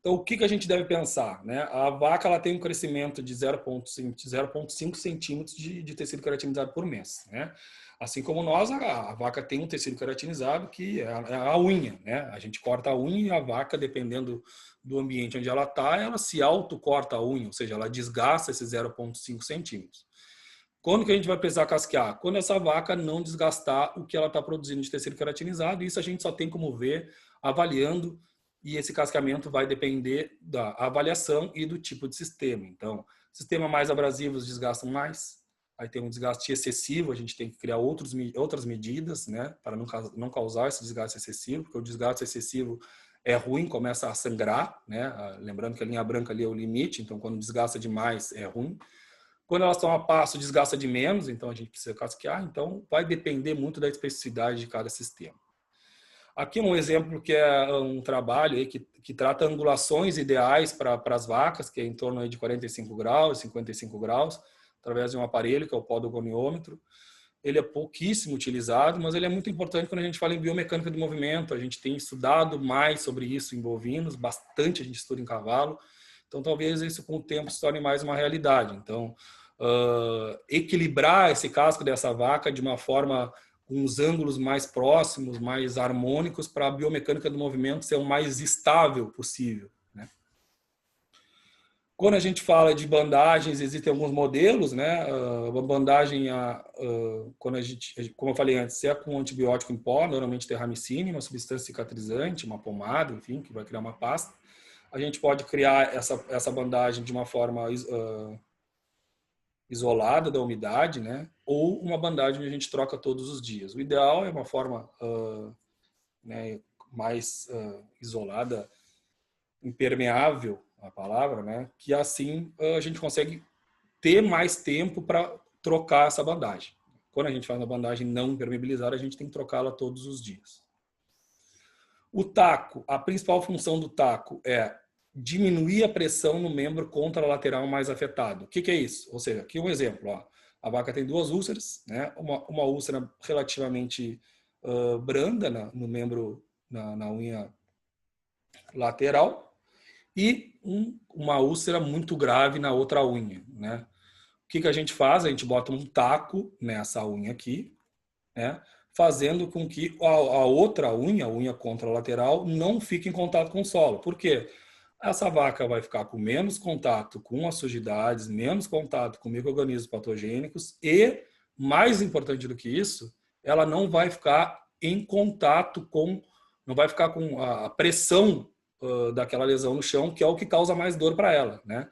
Então, o que a gente deve pensar, né? A vaca, ela tem um crescimento de 0,5 centímetros de tecido queratinizado por mês, né? Assim como nós, a vaca tem um tecido queratinizado que é a unha, né? A gente corta a unha e a vaca, dependendo do ambiente onde ela está, ela se autocorta a unha, ou seja, ela desgasta esses 0,5 centímetros. Quando que a gente vai precisar casquear? Quando essa vaca não desgastar o que ela está produzindo de tecido queratinizado. Isso a gente só tem como ver avaliando, e esse casqueamento vai depender da avaliação e do tipo de sistema. Então, sistemas mais abrasivos desgastam mais. Aí tem um desgaste excessivo, a gente tem que criar outras medidas, né, para não causar esse desgaste excessivo, porque o desgaste excessivo é ruim, começa a sangrar, né? Lembrando que a linha branca ali é o limite, então quando desgasta demais é ruim. Quando elas estão a pasto, desgasta de menos, então a gente precisa casquear. Então, vai depender muito da especificidade de cada sistema. Aqui um exemplo que é um trabalho aí que trata angulações ideais para as vacas, que é em torno aí de 45 graus, 55 graus, através de um aparelho que é o podogoniômetro. Ele é pouquíssimo utilizado, mas ele é muito importante quando a gente fala em biomecânica do movimento. A gente tem estudado mais sobre isso em bovinos, bastante a gente estuda em cavalo. Então, talvez isso com o tempo se torne mais uma realidade. Então, equilibrar esse casco dessa vaca de uma forma com os ângulos mais próximos, mais harmônicos, para a biomecânica do movimento ser o mais estável possível, né? Quando a gente fala de bandagens, existem alguns modelos, né? A bandagem, quando a gente, como eu falei antes, se é com antibiótico em pó, normalmente terramicina, uma substância cicatrizante, uma pomada, enfim, que vai criar uma pasta. A gente pode criar essa bandagem de uma forma isolada da umidade, né? Ou uma bandagem que a gente troca todos os dias. O ideal é uma forma né, mais isolada, impermeável, a palavra, né? Que assim a gente consegue ter mais tempo para trocar essa bandagem. Quando a gente faz uma bandagem não impermeabilizada, a gente tem que trocá-la todos os dias. O taco, a principal função do taco é diminuir a pressão no membro contralateral mais afetado. O que é isso? Ou seja, aqui um exemplo. Ó. A vaca tem duas úlceras, né? Uma úlcera relativamente branda no membro, na unha lateral, e uma úlcera muito grave na outra unha, né? O que a gente faz? A gente bota um taco nessa unha aqui, né? Fazendo com que a outra unha, a unha contralateral, não fique em contato com o solo. Por quê? Essa vaca vai ficar com menos contato com as sujidades, menos contato com micro-organismos patogênicos e, mais importante do que isso, ela não vai ficar em contato não vai ficar com a pressão daquela lesão no chão, que é o que causa mais dor para ela, né?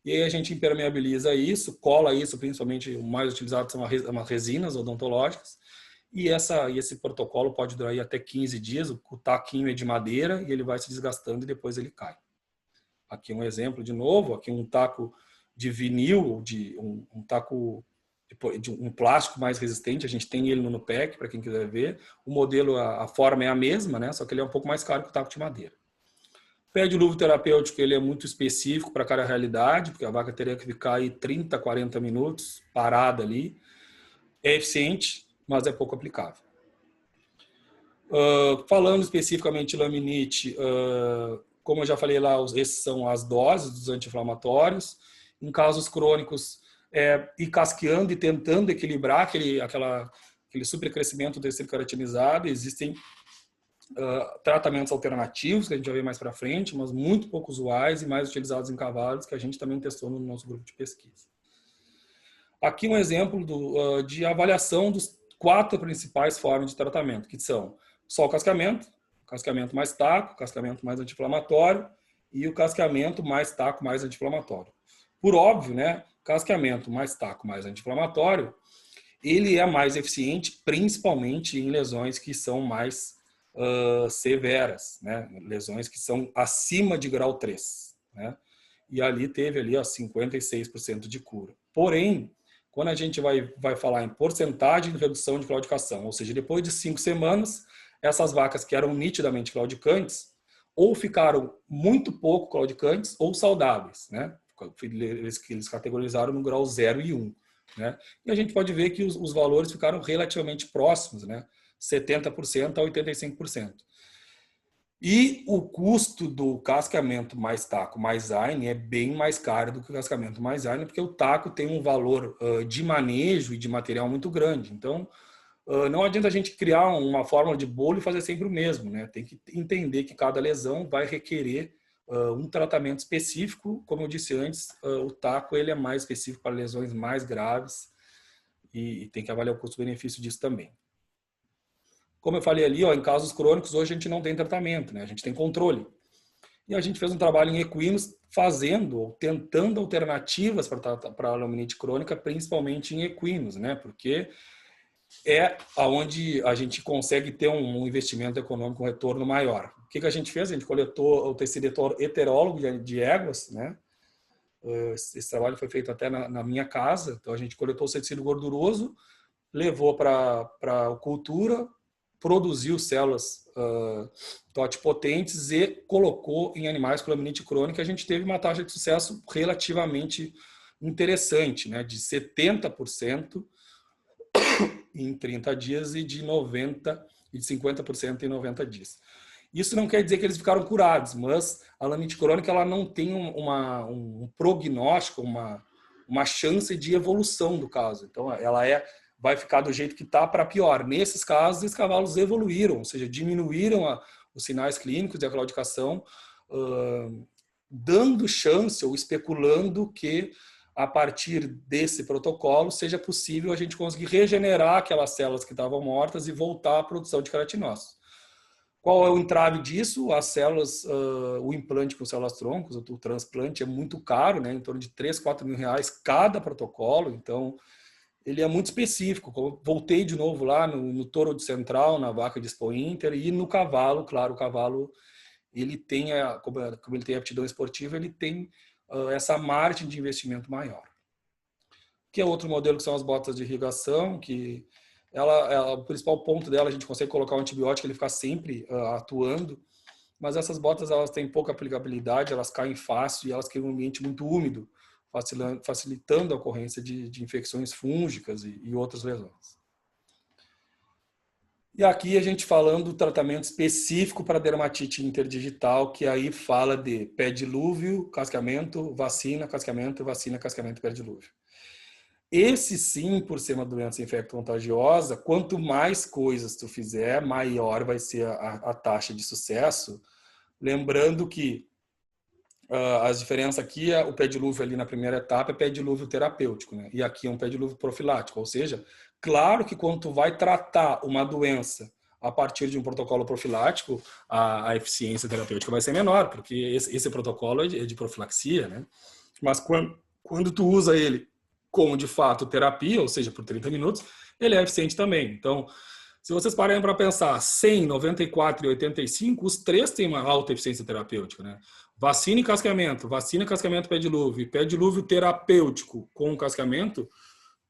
E aí a gente impermeabiliza isso, cola isso, principalmente o mais utilizado são as resinas odontológicas, e esse protocolo pode durar aí até 15 dias, o taquinho é de madeira e ele vai se desgastando e depois ele cai. Aqui um exemplo de novo, aqui um taco de vinil, um taco de um plástico mais resistente, a gente tem ele no Nupec, para quem quiser ver. O modelo, a forma é a mesma, né? Só que ele é um pouco mais caro que o taco de madeira. O pé de luva terapêutico, ele é muito específico para cada realidade, porque a vaca teria que ficar aí 30, 40 minutos parada ali. É eficiente, mas é pouco aplicável. Falando especificamente de laminite, como eu já falei lá, esses são as doses dos anti-inflamatórios. Em casos crônicos, ir casqueando e tentando equilibrar aquele supercrescimento do tecido keratinizado. Existem tratamentos alternativos, que a gente vai ver mais para frente, mas muito pouco usuais e mais utilizados em cavalos, que a gente também testou no nosso grupo de pesquisa. Aqui um exemplo de avaliação dos 4 principais formas de tratamento, que são só o casqueamento mais taco, casqueamento mais anti-inflamatório e o casqueamento mais taco mais anti-inflamatório. Por óbvio, né, casqueamento mais taco mais anti-inflamatório, ele é mais eficiente, principalmente em lesões que são mais severas, né, lesões que são acima de grau 3, né, e ali teve ali 56% de cura. Porém, quando a gente vai falar em porcentagem de redução de claudicação, ou seja, depois de 5 semanas, essas vacas que eram nitidamente claudicantes, ou ficaram muito pouco claudicantes ou saudáveis, né? Eles categorizaram no grau 0 e 1. Né? E a gente pode ver que os valores ficaram relativamente próximos, né? 70% a 85%. E o custo do cascamento mais taco mais Zaine é bem mais caro do que o cascamento mais Zaine, porque o taco tem um valor de manejo e de material muito grande. Então, não adianta a gente criar uma fórmula de bolo e fazer sempre o mesmo, né? Tem que entender que cada lesão vai requerer um tratamento específico. Como eu disse antes, o taco ele é mais específico para lesões mais graves e tem que avaliar o custo-benefício disso também. Como eu falei ali, em casos crônicos, hoje a gente não tem tratamento, né? A gente tem controle. E a gente fez um trabalho em equinos fazendo ou tentando alternativas para a laminite crônica, principalmente em equinos, né? Porque é onde a gente consegue ter um investimento econômico, um retorno maior. O que a gente fez? A gente coletou o tecido heterólogo de éguas, né? Esse trabalho foi feito até na minha casa. Então, a gente coletou o tecido gorduroso, levou para a cultura, produziu células totipotentes e colocou em animais com laminite crônica. A gente teve uma taxa de sucesso relativamente interessante, né, de 70% em 30 dias e de 50% em 90 dias. Isso não quer dizer que eles ficaram curados, mas a laminite crônica ela não tem um prognóstico, uma chance de evolução do caso. Então, ela vai ficar do jeito que está para pior. Nesses casos, os cavalos evoluíram, ou seja, diminuíram os sinais clínicos de a claudicação, dando chance ou especulando que, a partir desse protocolo, seja possível a gente conseguir regenerar aquelas células que estavam mortas e voltar à produção de queratinócitos. Qual é o entrave disso? As células, o implante com células-troncos, o transplante é muito caro, né? Em torno de 3, 4 mil reais cada protocolo, então ele é muito específico. Eu voltei de novo lá no touro de central, na vaca de Expo Inter e no cavalo, claro, o cavalo ele tem, como ele tem aptidão esportiva, ele tem essa margem de investimento maior. Que é outro modelo que são as botas de irrigação, que o principal ponto dela, a gente consegue colocar um antibiótico, ele ficar sempre atuando, mas essas botas elas têm pouca aplicabilidade, elas caem fácil e elas criam um ambiente muito úmido, facilitando a ocorrência de infecções fúngicas e outras lesões. E aqui a gente falando do tratamento específico para dermatite interdigital, que aí fala de pé dilúvio, cascamento, vacina, cascamento, pé dilúvio. Esse sim, por ser uma doença infecto-contagiosa, quanto mais coisas tu fizer, maior vai ser a taxa de sucesso. Lembrando que as diferenças aqui, o pé dilúvio ali na primeira etapa é pé dilúvio terapêutico, né? E aqui é um pé dilúvio profilático, ou seja, claro que quando tu vai tratar uma doença a partir de um protocolo profilático, a eficiência terapêutica vai ser menor, porque esse protocolo é de profilaxia, né? Mas quando tu usa ele como de fato terapia, ou seja, por 30 minutos, ele é eficiente também. Então, se vocês pararem para pensar, 100, 94 e 85, os três têm uma alta eficiência terapêutica, né? Vacina e cascamento pé dilúvio e pé dilúvio terapêutico com cascamento,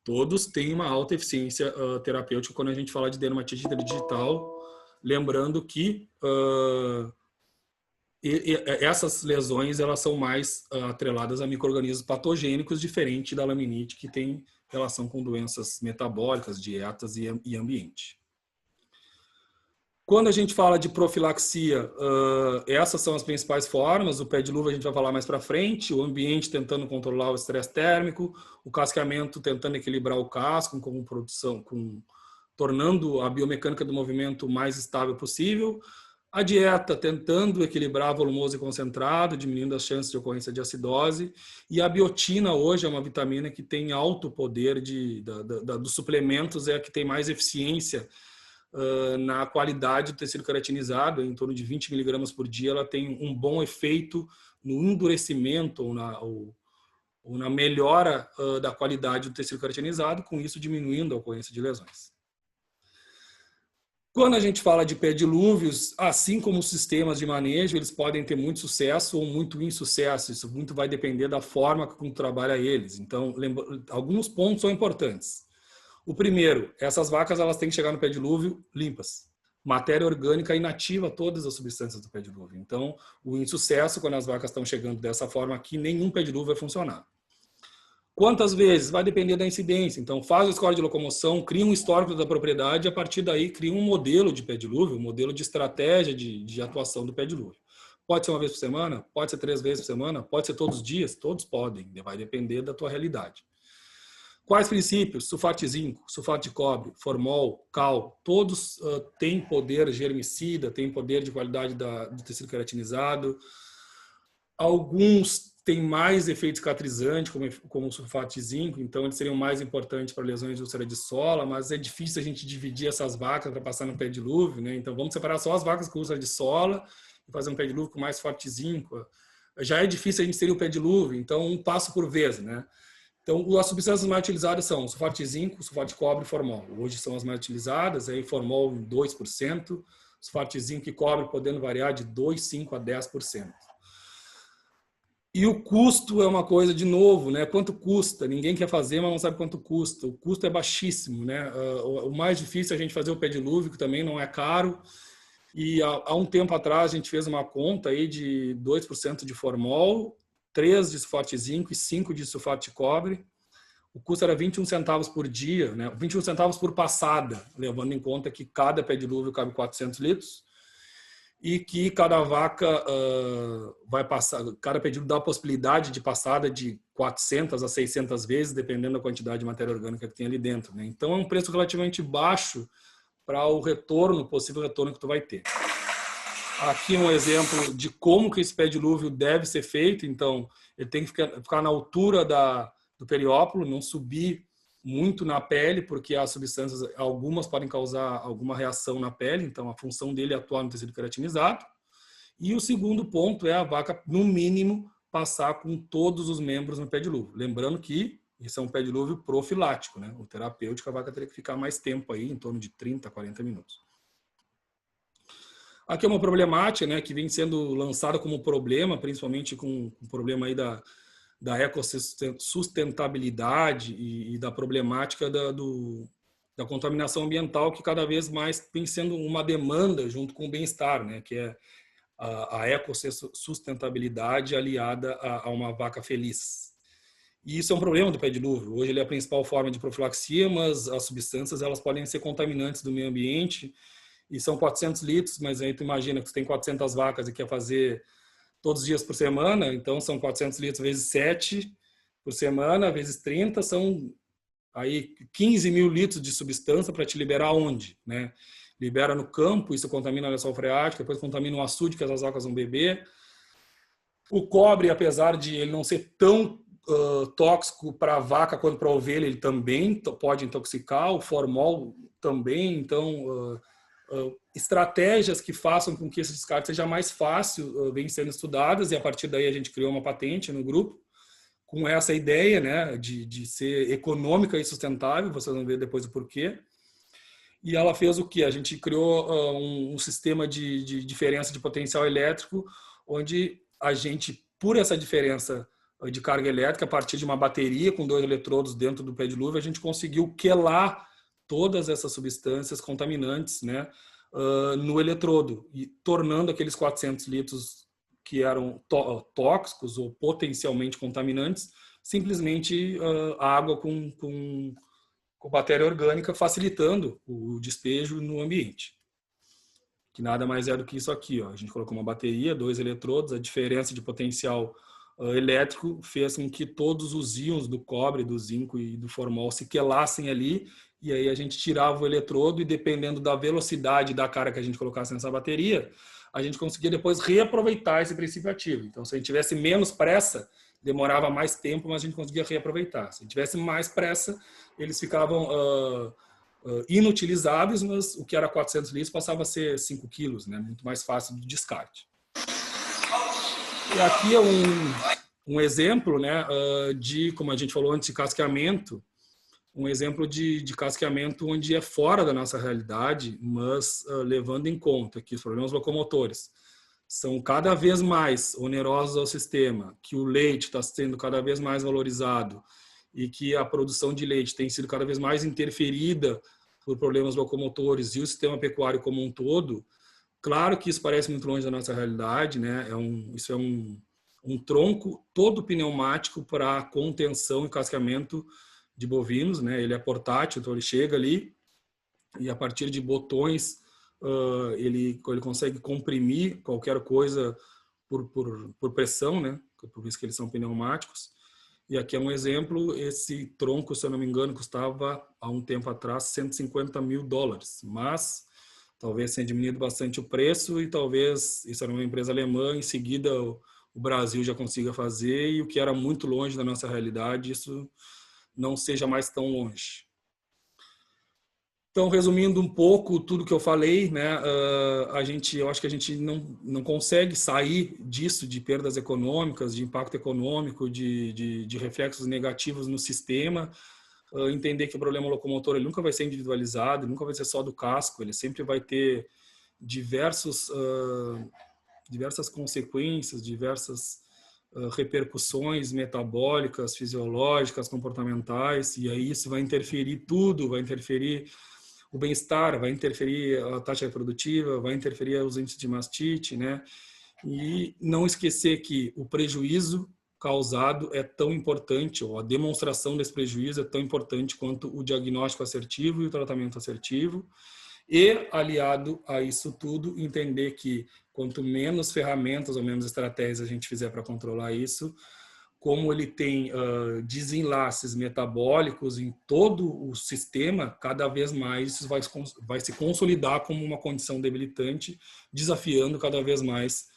todos têm uma alta eficiência terapêutica quando a gente fala de dermatite interdigital, lembrando que essas lesões elas são mais atreladas a micro-organismos patogênicos, diferente da laminite, que tem relação com doenças metabólicas, dietas e ambiente. Quando a gente fala de profilaxia, essas são as principais formas. O pé dilúvio a gente vai falar mais para frente, o ambiente tentando controlar o estresse térmico, o cascamento tentando equilibrar o casco com produção, tornando a biomecânica do movimento o mais estável possível. A dieta tentando equilibrar volumoso e concentrado, diminuindo as chances de ocorrência de acidose. E a biotina hoje é uma vitamina que tem alto poder dos suplementos, é a que tem mais eficiência na qualidade do tecido queratinizado, em torno de 20 miligramas por dia. Ela tem um bom efeito no endurecimento ou na melhora da qualidade do tecido queratinizado, com isso diminuindo a ocorrência de lesões. Quando a gente fala de pé dilúvios, assim como os sistemas de manejo, eles podem ter muito sucesso ou muito insucesso. Isso muito vai depender da forma como trabalha eles. Então, alguns pontos são importantes. O primeiro, essas vacas elas têm que chegar no pé dilúvio limpas. Matéria orgânica inativa todas as substâncias do pé dilúvio. Então, o insucesso, quando as vacas estão chegando dessa forma aqui, nenhum pé dilúvio vai funcionar. Quantas vezes? Vai depender da incidência. Então, faz o score de locomoção, cria um histórico da propriedade e, a partir daí, cria um modelo de pé dilúvio, um modelo de estratégia de atuação do pé dilúvio. Pode ser uma vez por semana, pode ser 3 vezes por semana, pode ser todos os dias, todos podem, vai depender da tua realidade. Quais princípios? Sulfato de zinco, sulfato de cobre, formol, cal, todos têm poder germicida, têm poder de qualidade do tecido queratinizado. Alguns têm mais efeito cicatrizante, como o sulfato de zinco, então eles seriam mais importantes para lesões de úlcera de sola, mas é difícil a gente dividir essas vacas para passar no pé dilúvio, né? Então vamos separar só as vacas com úlcera de sola e fazer um pé dilúvio com mais sulfato de zinco. Já é difícil a gente ter o pé dilúvio, então um passo por vez, né? Então, as substâncias mais utilizadas são sulfato de zinco, sulfato de cobre e formol. Hoje são as mais utilizadas, aí formol em 2%, sulfato de zinco e cobre podendo variar de 2, 5 a 10%. E o custo é uma coisa, de novo, né? Quanto custa? Ninguém quer fazer, mas não sabe quanto custa. O custo é baixíssimo, né? O mais difícil é a gente fazer o pé dilúvio, que também não é caro. E há um tempo atrás a gente fez uma conta aí de 2% de formol, 3 de sulfato de zinco e 5 de sulfato de cobre. O custo era 21 centavos por dia, né? 21 centavos por passada, levando em conta que cada pé dilúvio cabe 400 litros e que cada vaca vai passar, cada pedido dá a possibilidade de passada de 400 a 600 vezes, dependendo da quantidade de matéria orgânica que tem ali dentro, né? Então é um preço relativamente baixo para o retorno, possível retorno que tu vai ter. Aqui um exemplo de como que esse pé dilúvio deve ser feito. Então, ele tem que ficar na altura do periópulo, não subir muito na pele, porque as substâncias, algumas podem causar alguma reação na pele, então a função dele é atuar no tecido queratinizado. E o segundo ponto é a vaca, no mínimo, passar com todos os membros no pé dilúvio. Lembrando que isso é um pé dilúvio profilático, né? O terapêutico, a vaca teria que ficar mais tempo aí, em torno de 30, 40 minutos. Aqui é uma problemática, né, que vem sendo lançada como problema, principalmente com o problema aí da ecossustentabilidade e da problemática da contaminação ambiental, que cada vez mais vem sendo uma demanda junto com o bem-estar, né, que é a ecossustentabilidade aliada a uma vaca feliz. E isso é um problema do pé dilúvio. Hoje ele é a principal forma de profilaxia, mas as substâncias elas podem ser contaminantes do meio ambiente, e são 400 litros, mas aí tu imagina que você tem 400 vacas e quer fazer todos os dias por semana, então são 400 litros vezes 7 por semana, vezes 30, são aí 15 mil litros de substância para te liberar onde, né? Libera no campo, isso contamina a lençol freático, depois contamina o açude que as vacas vão beber. O cobre, apesar de ele não ser tão tóxico para a vaca quanto para a ovelha, ele também pode intoxicar, o formol também, então estratégias que façam com que esse descarte seja mais fácil vêm sendo estudadas, e a partir daí a gente criou uma patente no grupo com essa ideia, né, de ser econômica e sustentável. Vocês vão ver depois o porquê. E ela fez o que? A gente criou um sistema de diferença de potencial elétrico, onde a gente, por essa diferença de carga elétrica, a partir de uma bateria com 2 eletrodos dentro do pé dilúvio, a gente conseguiu quelar todas essas substâncias contaminantes, né, no eletrodo, e tornando aqueles 400 litros que eram tóxicos ou potencialmente contaminantes, simplesmente água com matéria orgânica, facilitando o despejo no ambiente. Que nada mais é do que isso aqui, ó. A gente colocou uma bateria, 2 eletrodos, a diferença de potencial elétrico fez com que todos os íons do cobre, do zinco e do formol se quelassem ali, e aí a gente tirava o eletrodo, e dependendo da velocidade da carga que a gente colocasse nessa bateria, a gente conseguia depois reaproveitar esse princípio ativo. Então, se a gente tivesse menos pressa, demorava mais tempo, mas a gente conseguia reaproveitar. Se a gente tivesse mais pressa, eles ficavam inutilizáveis, mas o que era 400 litros passava a ser 5 quilos, né? Muito mais fácil de descarte. E aqui é um exemplo, né, de, como a gente falou antes, de casqueamento, um exemplo de casqueamento onde é fora da nossa realidade, mas levando em conta que os problemas locomotores são cada vez mais onerosos ao sistema, que o leite está sendo cada vez mais valorizado e que a produção de leite tem sido cada vez mais interferida por problemas locomotores e o sistema pecuário como um todo. Claro que isso parece muito longe da nossa realidade, né? Isso é um tronco todo pneumático para contenção e casqueamento de bovinos, né? Ele é portátil, então ele chega ali e a partir de botões ele consegue comprimir qualquer coisa por pressão, né? Por isso que eles são pneumáticos. E aqui é um exemplo, esse tronco, se eu não me engano, custava há um tempo atrás $150 mil, mas talvez tenha diminuído bastante o preço, e talvez isso era uma empresa alemã, em seguida o Brasil já consiga fazer, e o que era muito longe da nossa realidade, isso não seja mais tão longe. Então, resumindo um pouco tudo que eu falei, né, eu acho que a gente não consegue sair disso, de perdas econômicas, de impacto econômico, de reflexos negativos no sistema, entender que o problema locomotor ele nunca vai ser individualizado, nunca vai ser só do casco, ele sempre vai ter diversas consequências, diversas repercussões metabólicas, fisiológicas, comportamentais, e aí isso vai interferir tudo, vai interferir o bem-estar, vai interferir a taxa reprodutiva, vai interferir os índices de mastite, né? E não esquecer que o prejuízo causado é tão importante, ou a demonstração desse prejuízo é tão importante quanto o diagnóstico assertivo e o tratamento assertivo. E, aliado a isso tudo, entender que quanto menos ferramentas ou menos estratégias a gente fizer para controlar isso, como ele tem desenlaces metabólicos em todo o sistema, cada vez mais isso vai se consolidar como uma condição debilitante, desafiando cada vez mais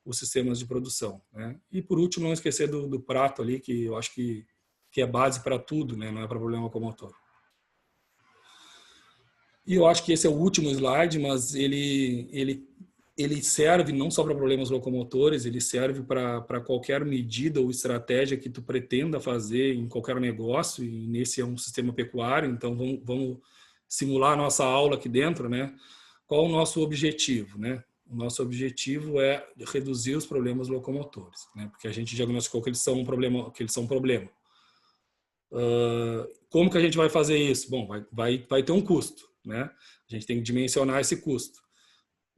os sistemas de produção, né? E por último, não esquecer do prato ali, que eu acho que é base para tudo, né? Não é para problema locomotor. E eu acho que esse é o último slide, mas ele serve não só para problemas locomotores, ele serve para qualquer medida ou estratégia que tu pretenda fazer em qualquer negócio, e nesse é um sistema pecuário, então vamos simular a nossa aula aqui dentro, né? Qual o nosso objetivo, né? O nosso objetivo é reduzir os problemas locomotores, né? Porque a gente diagnosticou que eles são um problema, como que a gente vai fazer isso? Bom, vai ter um custo, né? A gente tem que dimensionar esse custo.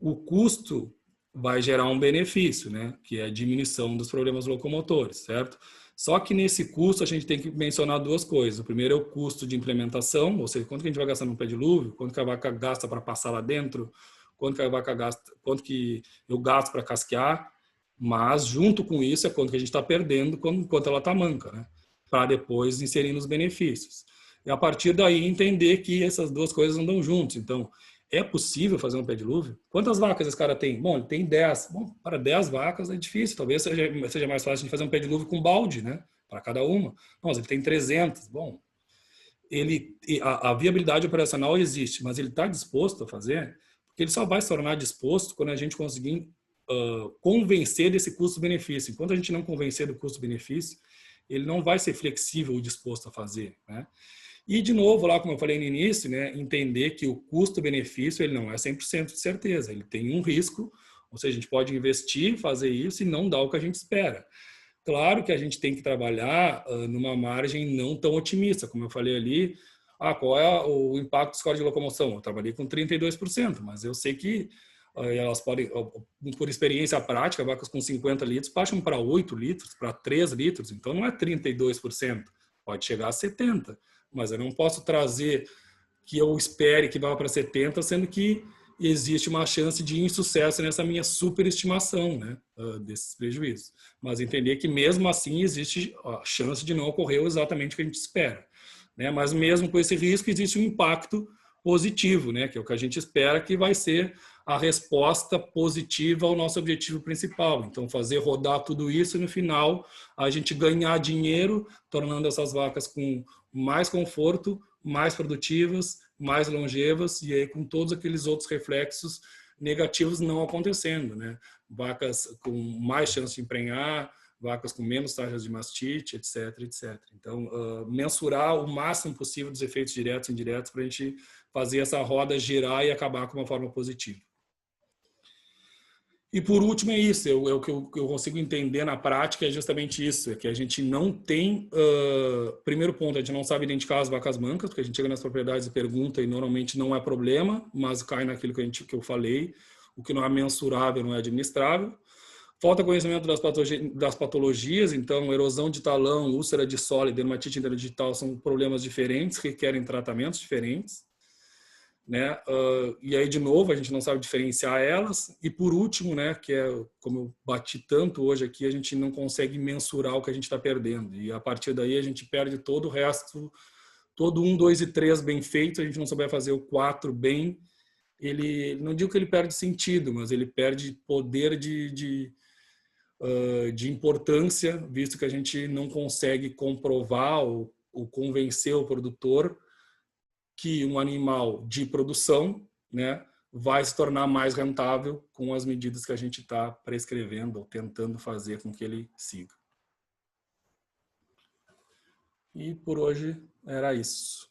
O custo vai gerar um benefício, né? Que é a diminuição dos problemas locomotores, certo? Só que nesse custo a gente tem que mencionar duas coisas. O primeiro é o custo de implementação, ou seja, quanto que a gente vai gastar no pé-dilúvio, quanto que a vaca gasta para passar lá dentro, quanto que a vaca gasta, quanto que eu gasto para casquear, mas junto com isso é quanto que a gente está perdendo quando ela está manca, né? Para depois inserir nos benefícios. E a partir daí entender que essas duas coisas andam juntos. Então, é possível fazer um pé-dilúvio? Quantas vacas esse cara tem? Bom, ele tem 10. Bom, para 10 vacas é difícil. Talvez seja mais fácil de fazer um pé-dilúvio com balde, né? Para cada uma. Não, mas ele tem 300. Bom, a viabilidade operacional existe, mas ele está disposto a fazer? Porque ele só vai se tornar disposto quando a gente conseguir convencer desse custo-benefício. Enquanto a gente não convencer do custo-benefício, ele não vai ser flexível ou disposto a fazer, né? E, de novo, lá como eu falei no início, né, entender que o custo-benefício ele não é 100% de certeza. Ele tem um risco, ou seja, a gente pode investir, fazer isso e não dar o que a gente espera. Claro que a gente tem que trabalhar numa margem não tão otimista, como eu falei ali. Qual é o impacto do score de locomoção? Eu trabalhei com 32%, mas eu sei que elas podem, por experiência prática, vacas com 50 litros baixam para 8 litros, para 3 litros, então não é 32%, pode chegar a 70%. Mas eu não posso trazer que eu espere que vá para 70, sendo que existe uma chance de insucesso nessa minha superestimação, né, desses prejuízos. Mas entender que mesmo assim existe a chance de não ocorrer exatamente o que a gente espera, né? Mas mesmo com esse risco existe um impacto positivo, né, que é o que a gente espera que vai ser a resposta positiva ao nosso objetivo principal. Então, fazer rodar tudo isso e no final a gente ganhar dinheiro, tornando essas vacas com mais conforto, mais produtivas, mais longevas, e aí com todos aqueles outros reflexos negativos não acontecendo, né? Vacas com mais chance de emprenhar, vacas com menos taxas de mastite, etc, etc. Então, mensurar o máximo possível dos efeitos diretos e indiretos para a gente fazer essa roda girar e acabar com uma forma positiva. E por último é isso, o que eu consigo entender na prática é justamente isso, é que a gente não tem, primeiro ponto, a gente não sabe identificar as vacas mancas, porque a gente chega nas propriedades e pergunta e normalmente não é problema, mas cai naquilo que eu falei, o que não é mensurável não é administrável. Falta conhecimento das patologias, então erosão de talão, úlcera de solo e dermatite interdigital são problemas diferentes, que requerem tratamentos diferentes, né? E aí, de novo, a gente não sabe diferenciar elas. E por último, né, que é como eu bati tanto hoje aqui, a gente não consegue mensurar o que a gente está perdendo. E a partir daí a gente perde todo o resto, todo 1, 2 e 3 bem feito, a gente não souber fazer o 4 bem, ele, não digo que ele perde sentido, mas ele perde poder de importância, visto que a gente não consegue comprovar ou convencer o produtor que um animal de produção, né, vai se tornar mais rentável com as medidas que a gente está prescrevendo ou tentando fazer com que ele siga. E por hoje era isso.